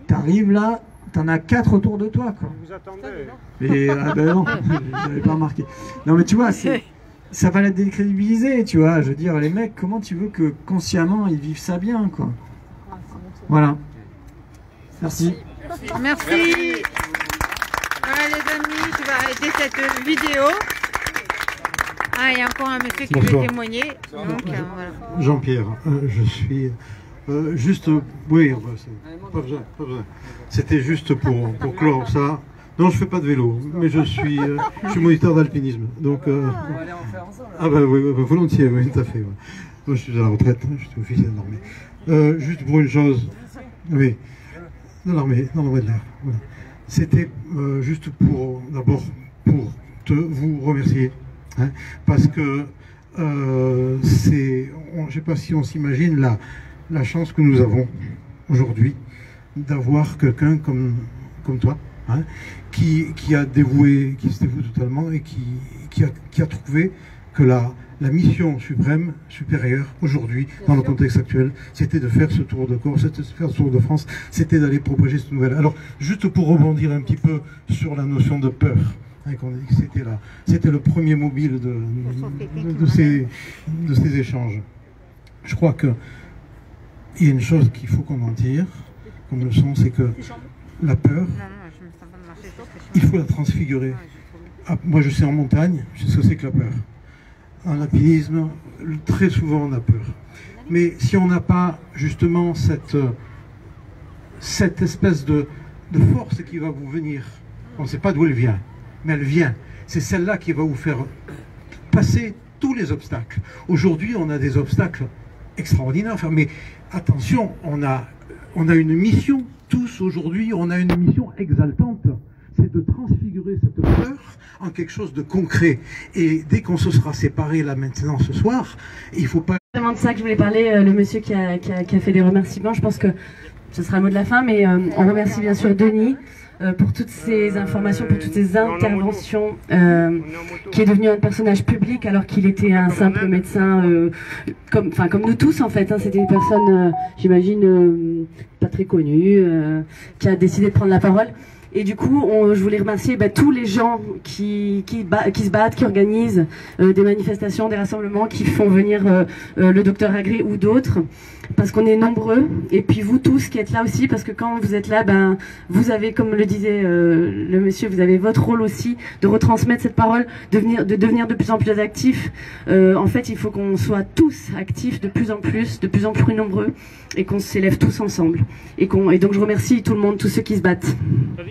T'arrives là, t'en as 4 autour de toi, quoi. Vous attendez. Et ah ben non, j'avais pas remarqué. Non mais tu vois, ça va la décrédibiliser, tu vois. Je veux dire, les mecs, comment tu veux que consciemment ils vivent ça bien, quoi. Voilà. Merci. Merci. Voilà les amis, je vais arrêter cette vidéo. Ah, il y a encore un monsieur qui veut témoigner. Donc, voilà. Jean-Pierre, je suis juste... Oui, pas besoin. C'était juste pour clore ça. Non, je fais pas de vélo, mais je suis moniteur d'alpinisme. Donc, on va aller en faire ensemble. Ah bah oui, volontiers, oui, tout à fait. Ouais. Moi, je suis à la retraite, je suis officier de l'armée. Juste pour une chose, oui, dans l'armée de l'air. Voilà. C'était juste d'abord pour vous remercier. Hein, parce que je ne sais pas si on s'imagine la chance que nous avons aujourd'hui d'avoir quelqu'un comme toi, hein, qui se dévoue totalement et qui a trouvé que la mission supérieure aujourd'hui, dans le contexte actuel, c'était de faire ce tour de Corse, c'était de faire ce tour de France, c'était d'aller propager cette nouvelle. Alors, juste pour rebondir un petit peu sur la notion de peur, qu'on a dit que c'était le premier mobile de ces échanges. Je crois qu'il y a une chose qu'il faut qu'on en tire comme leçon, c'est que la peur, il faut la transfigurer. Moi je sais en montagne, je sais ce que c'est que la peur. En alpinisme, très souvent on a peur. Mais si on n'a pas justement cette espèce de force qui va vous venir, on ne sait pas d'où elle vient, mais elle vient. C'est celle-là qui va vous faire passer tous les obstacles. Aujourd'hui, on a des obstacles extraordinaires. Enfin, mais attention, on a une mission, tous aujourd'hui, on a une mission exaltante. C'est de transfigurer cette peur en quelque chose de concret. Et dès qu'on se sera séparés là maintenant ce soir, il ne faut pas... C'est vraiment de ça que je voulais parler, le monsieur qui a fait des remerciements. Je pense que ce sera le mot de la fin, mais on remercie bien sûr Denis pour toutes ces informations, pour toutes ces interventions, qui est devenu un personnage public alors qu'il était un simple médecin, comme nous tous en fait. Hein, c'était une personne, j'imagine, pas très connue, qui a décidé de prendre la parole. Et du coup, je voulais remercier tous les gens qui se battent, qui organisent des manifestations, des rassemblements, qui font venir le docteur Agré ou d'autres, parce qu'on est nombreux. Et puis vous tous qui êtes là aussi, parce que quand vous êtes là, vous avez, comme le disait le monsieur, vous avez votre rôle aussi de retransmettre cette parole, de devenir de plus en plus actifs. En fait, il faut qu'on soit tous actifs de plus en plus nombreux, et qu'on s'élève tous ensemble. Et donc je remercie tout le monde, tous ceux qui se battent.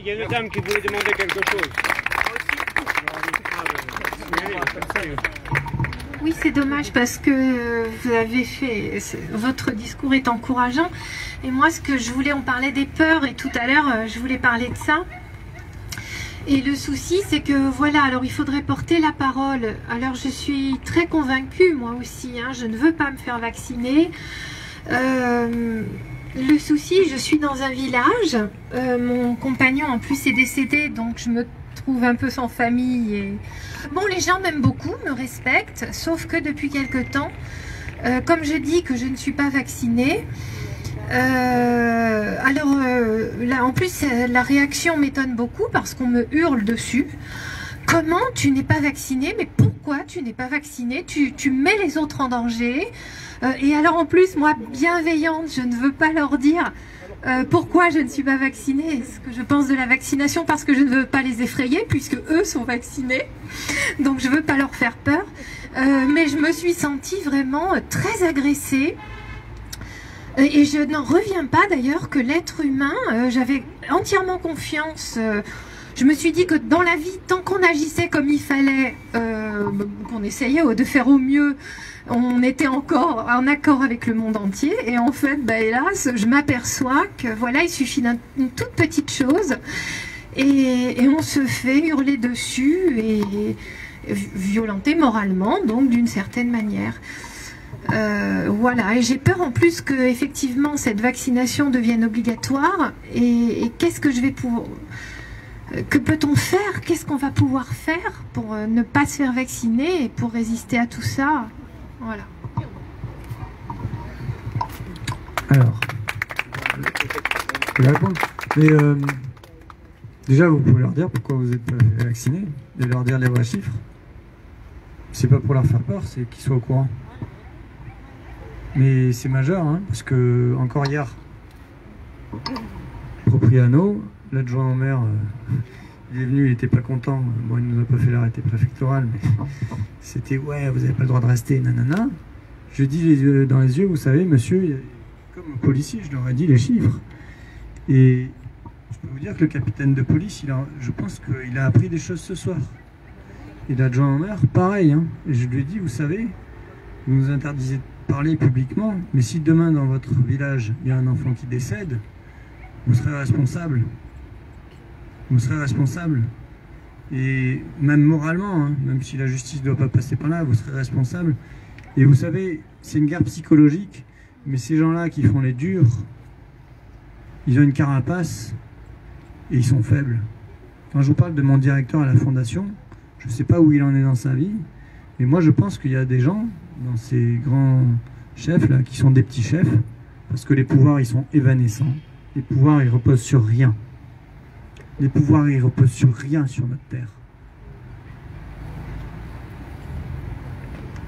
Il y a une dame qui voulait demander quelque chose. Oui, c'est dommage parce que vous avez fait... Votre discours est encourageant. Et moi, on parlait des peurs et tout à l'heure, je voulais parler de ça. Et le souci, c'est que voilà, alors il faudrait porter la parole. Alors je suis très convaincue, moi aussi, hein, je ne veux pas me faire vacciner. Le souci, je suis dans un village, mon compagnon en plus est décédé, donc je me trouve un peu sans famille. Et... Bon, les gens m'aiment beaucoup, me respectent, sauf que depuis quelque temps, comme je dis que je ne suis pas vaccinée, là en plus la réaction m'étonne beaucoup parce qu'on me hurle dessus. Comment tu n'es pas vacciné? Mais pourquoi tu n'es pas vacciné? Tu mets les autres en danger. Et alors en plus, moi, bienveillante, je ne veux pas leur dire Pourquoi je ne suis pas vaccinée? Ce que je pense de la vaccination, parce que je ne veux pas les effrayer, puisque eux sont vaccinés. Donc je ne veux pas leur faire peur. Mais je me suis sentie vraiment très agressée. Et je n'en reviens pas d'ailleurs que l'être humain, j'avais entièrement confiance. Je me suis dit que dans la vie, tant qu'on agissait comme il fallait, qu'on essayait de faire au mieux, on était encore en accord avec le monde entier. Et en fait, hélas, je m'aperçois que voilà, il suffit d'une toute petite chose et on se fait hurler dessus et violenter moralement, donc d'une certaine manière. Voilà, et j'ai peur en plus que effectivement cette vaccination devienne obligatoire. Et qu'est-ce que je vais pouvoir... Que peut-on faire? Qu'est-ce qu'on va pouvoir faire pour ne pas se faire vacciner et pour résister à tout ça? Voilà. Alors, je vais répondre. Mais déjà, vous pouvez leur dire pourquoi vous êtes vaccinés et leur dire les vrais chiffres. C'est pas pour leur faire peur, c'est qu'ils soient au courant. Mais c'est majeur, hein, parce que encore hier, Propriano, l'adjoint au maire, il est venu, il n'était pas content. Bon, il ne nous a pas fait l'arrêté préfectoral, mais c'était ouais, vous n'avez pas le droit de rester, nanana. Je dis dans les yeux, vous savez, monsieur, comme policier, je leur ai dit les chiffres. Et je peux vous dire que le capitaine de police, je pense qu'il a appris des choses ce soir. Et l'adjoint au maire, pareil. Hein. Et je lui ai dit, vous savez, vous nous interdisez de parler publiquement, mais si demain dans votre village, il y a un enfant qui décède, vous serez responsable. Vous serez responsable. Et même moralement, hein, même si la justice ne doit pas passer par là, vous serez responsable. Et vous savez, c'est une guerre psychologique, mais ces gens-là qui font les durs, ils ont une carapace et ils sont faibles. Quand je vous parle de mon directeur à la fondation, je ne sais pas où il en est dans sa vie, mais moi je pense qu'il y a des gens dans ces grands chefs là qui sont des petits chefs, parce que les pouvoirs ils sont évanescents. Les pouvoirs ils reposent sur rien. Les pouvoirs ils reposent sur rien sur notre terre.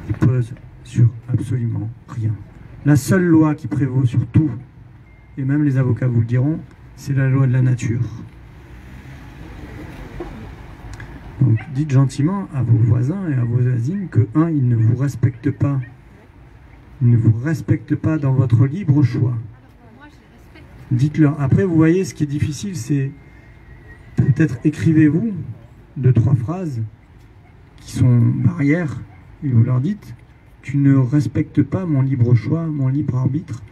Ils reposent sur absolument rien. La seule loi qui prévaut sur tout, et même les avocats vous le diront, c'est la loi de la nature. Donc dites gentiment à vos voisins et à vos voisines que, un, ils ne vous respectent pas. Ils ne vous respectent pas dans votre libre choix. Dites-leur. Après, vous voyez, ce qui est difficile, c'est peut-être écrivez-vous 2-3 phrases qui sont barrières, et vous leur dites, tu ne respectes pas mon libre choix, mon libre arbitre,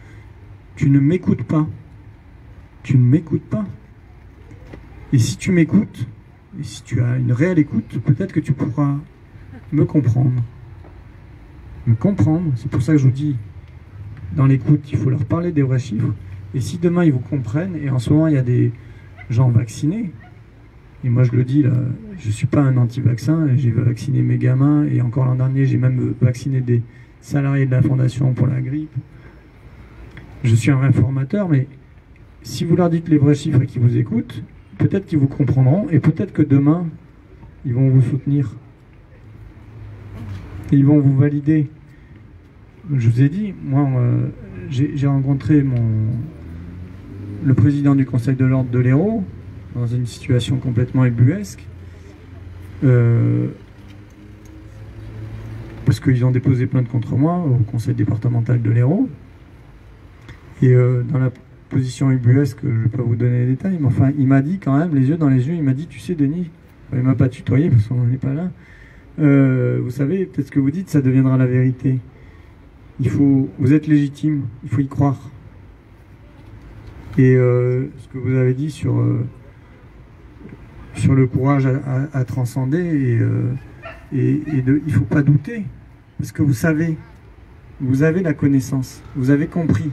tu ne m'écoutes pas. Tu ne m'écoutes pas. Et si tu m'écoutes, et si tu as une réelle écoute, peut-être que tu pourras me comprendre. Me comprendre, c'est pour ça que je vous dis, dans l'écoute, il faut leur parler des vrais chiffres. Et si demain ils vous comprennent, et en ce moment il y a des gens vaccinés, et moi je le dis là, je ne suis pas un anti-vaccin, j'ai vacciné mes gamins, et encore l'an dernier j'ai même vacciné des salariés de la fondation pour la grippe. Je suis un vrai formateur, mais si vous leur dites les vrais chiffres et qu'ils vous écoutent, peut-être qu'ils vous comprendront, et peut-être que demain, ils vont vous soutenir. Et ils vont vous valider. Je vous ai dit, moi, j'ai rencontré le président du Conseil de l'Ordre de l'Hérault, dans une situation complètement ubuesque, parce qu'ils ont déposé plainte contre moi au Conseil départemental de l'Hérault. Et dans la position ubuesque, je ne vais pas vous donner les détails, mais enfin, il m'a dit quand même, les yeux dans les yeux, il m'a dit, tu sais Denis, il ne m'a pas tutoyé parce qu'on n'est pas là, vous savez, peut-être ce que vous dites, ça deviendra la vérité. Vous êtes légitime, il faut y croire. Et ce que vous avez dit sur le courage à transcender, il ne faut pas douter, parce que vous avez la connaissance, vous avez compris.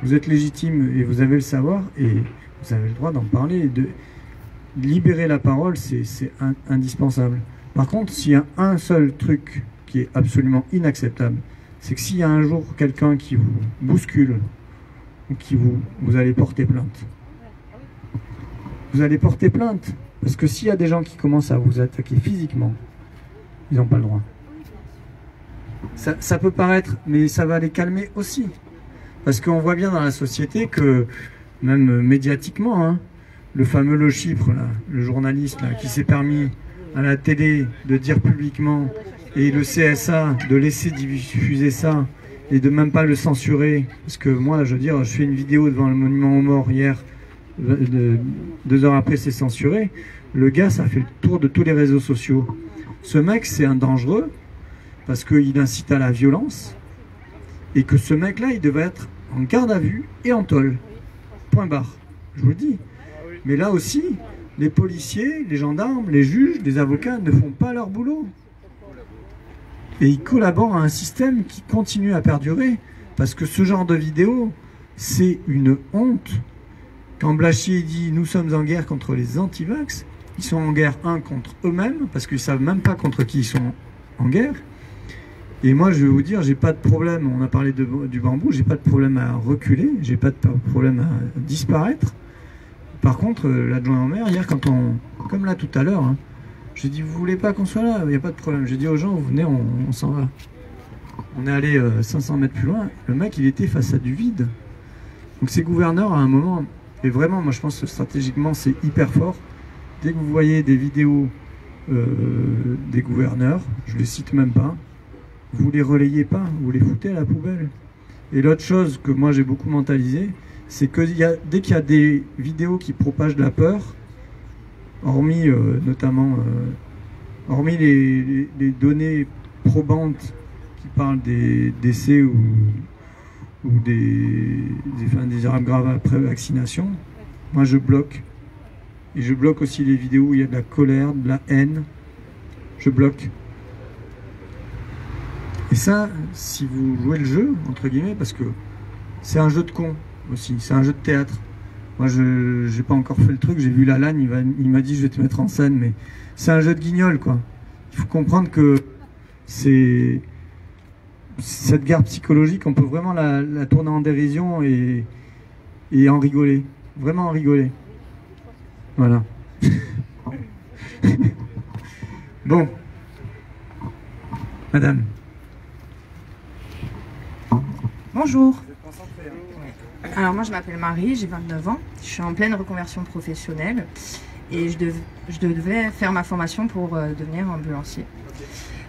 Vous êtes légitime et vous avez le savoir et vous avez le droit d'en parler. De libérer la parole, c'est indispensable. Par contre, s'il y a un seul truc qui est absolument inacceptable, c'est que s'il y a un jour quelqu'un qui vous bouscule ou vous allez porter plainte. Vous allez porter plainte. Parce que s'il y a des gens qui commencent à vous attaquer physiquement, ils n'ont pas le droit. Ça peut paraître, mais ça va les calmer aussi. Parce qu'on voit bien dans la société que même médiatiquement, hein, le fameux Le Chypre, là, le journaliste là, qui s'est permis à la télé de dire publiquement, et le CSA de laisser diffuser ça, et de même pas le censurer, parce que moi, je veux dire, je fais une vidéo devant le monument aux morts hier, 2 heures après c'est censuré, le gars, ça fait le tour de tous les réseaux sociaux. Ce mec, c'est un dangereux, parce qu'il incite à la violence, et que ce mec-là, il devait être en garde à vue et en tôle. Point barre. Je vous le dis. Mais là aussi, les policiers, les gendarmes, les juges, les avocats ne font pas leur boulot. Et ils collaborent à un système qui continue à perdurer, parce que ce genre de vidéo, c'est une honte. Quand Blachier dit « nous sommes en guerre contre les anti-vax », ils sont en guerre, contre eux-mêmes, parce qu'ils ne savent même pas contre qui ils sont en guerre. Et moi, je vais vous dire, j'ai pas de problème, on a parlé du bambou, j'ai pas de problème à reculer, j'ai pas de problème à disparaître. Par contre, l'adjoint au maire, hier, comme là tout à l'heure, hein, j'ai dit, vous voulez pas qu'on soit là, il n'y a pas de problème. J'ai dit aux gens, vous venez, on s'en va. On est allé 500 mètres plus loin, le mec, il était face à du vide. Donc ces gouverneurs, à un moment, et vraiment, moi je pense que stratégiquement, c'est hyper fort. Dès que vous voyez des vidéos des gouverneurs, je les cite même pas, vous les relayez pas, vous les foutez à la poubelle. Et l'autre chose que moi j'ai beaucoup mentalisé, c'est que dès qu'il y a des vidéos qui propagent de la peur, hormis notamment hormis les données probantes qui parlent des décès ou des effets indésirables graves après vaccination, moi je bloque. Et je bloque aussi les vidéos où il y a de la colère, de la haine. Je bloque. Et ça, si vous jouez le jeu, entre guillemets, parce que c'est un jeu de con aussi, c'est un jeu de théâtre. Moi, je n'ai pas encore fait le truc, j'ai vu la LAN, il m'a dit je vais te mettre en scène, mais c'est un jeu de guignol, quoi. Il faut comprendre que c'est cette guerre psychologique, on peut vraiment la tourner en dérision et en rigoler, vraiment en rigoler. Voilà. Bon. Madame. Bonjour. Alors moi je m'appelle Marie, j'ai 29 ans, je suis en pleine reconversion professionnelle et je devais faire ma formation pour devenir ambulancier.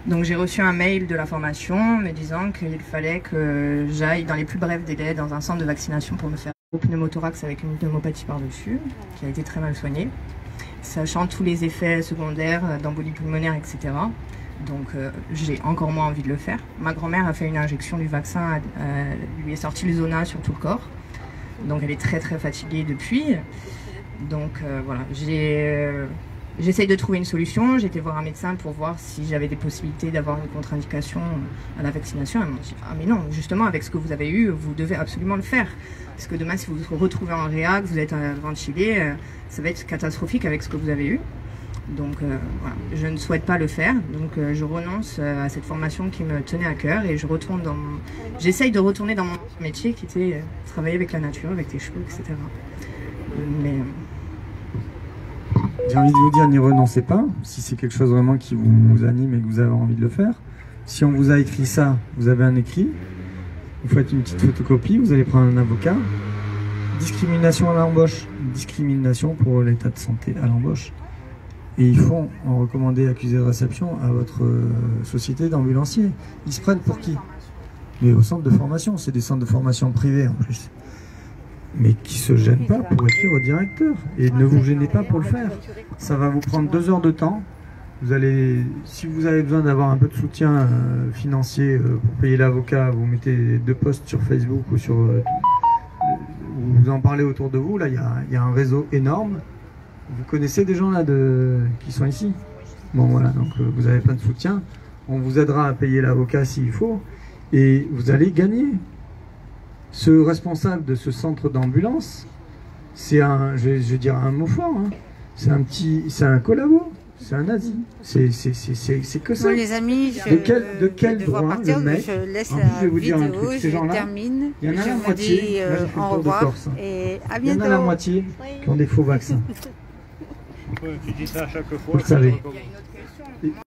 Donc j'ai reçu un mail de la formation me disant qu'il fallait que j'aille dans les plus brefs délais dans un centre de vaccination pour me faire un pneumothorax avec une pneumopathie par-dessus, qui a été très mal soignée, sachant tous les effets secondaires d'embolie pulmonaire, etc. Donc j'ai encore moins envie de le faire. Ma grand-mère a fait une injection du vaccin, lui est sorti le zona sur tout le corps. Donc elle est très très fatiguée depuis. Donc voilà, j'essaye de trouver une solution. J'ai été voir un médecin pour voir si j'avais des possibilités d'avoir une contre-indication à la vaccination. Elle m'a dit, ah mais non, justement avec ce que vous avez eu, vous devez absolument le faire. Parce que demain si vous vous retrouvez en réa, que vous êtes ventilé, ça va être catastrophique avec ce que vous avez eu. Donc voilà, je ne souhaite pas le faire, donc je renonce à cette formation qui me tenait à cœur et j'essaye de retourner dans mon métier qui était travailler avec la nature, avec les cheveux, etc. Mais j'ai envie de vous dire, n'y renoncez pas, si c'est quelque chose vraiment qui vous anime et que vous avez envie de le faire. Si on vous a écrit ça, vous avez un écrit, vous faites une petite photocopie, vous allez prendre un avocat. Discrimination à l'embauche, discrimination pour l'état de santé à l'embauche. Et ils font en recommandé accusé de réception à votre société d'ambulanciers. Ils se prennent pour qui? Mais au centre de formation, c'est des centres de formation privés en plus. Mais qui ne se gênent pas pour écrire au directeur. Et ne vous gênez pas pour le faire. Ça va vous prendre 2 heures de temps. Vous allez, si vous avez besoin d'avoir un peu de soutien financier pour payer l'avocat, vous mettez 2 posts sur Facebook ou sur... vous en parlez autour de vous. Là, il y a un réseau énorme. Vous connaissez des gens là qui sont ici? Bon voilà, donc vous avez plein de soutien. On vous aidera à payer l'avocat s'il faut. Et vous allez gagner. Ce responsable de ce centre d'ambulance, c'est un, je vais dire un mot fort, hein. C'est un collabo, c'est un nazi. C'est que ça. Bon, les amis, de quel droit le mec, je laisse en plus, je vais vous dire un truc, ces gens-là, termine. il y en a la moitié, là j'ai fait le tour de Corse, hein. Et à il y en bientôt. a la moitié qui ont des faux vaccins. Tu dis ça à chaque fois. Vous le savez.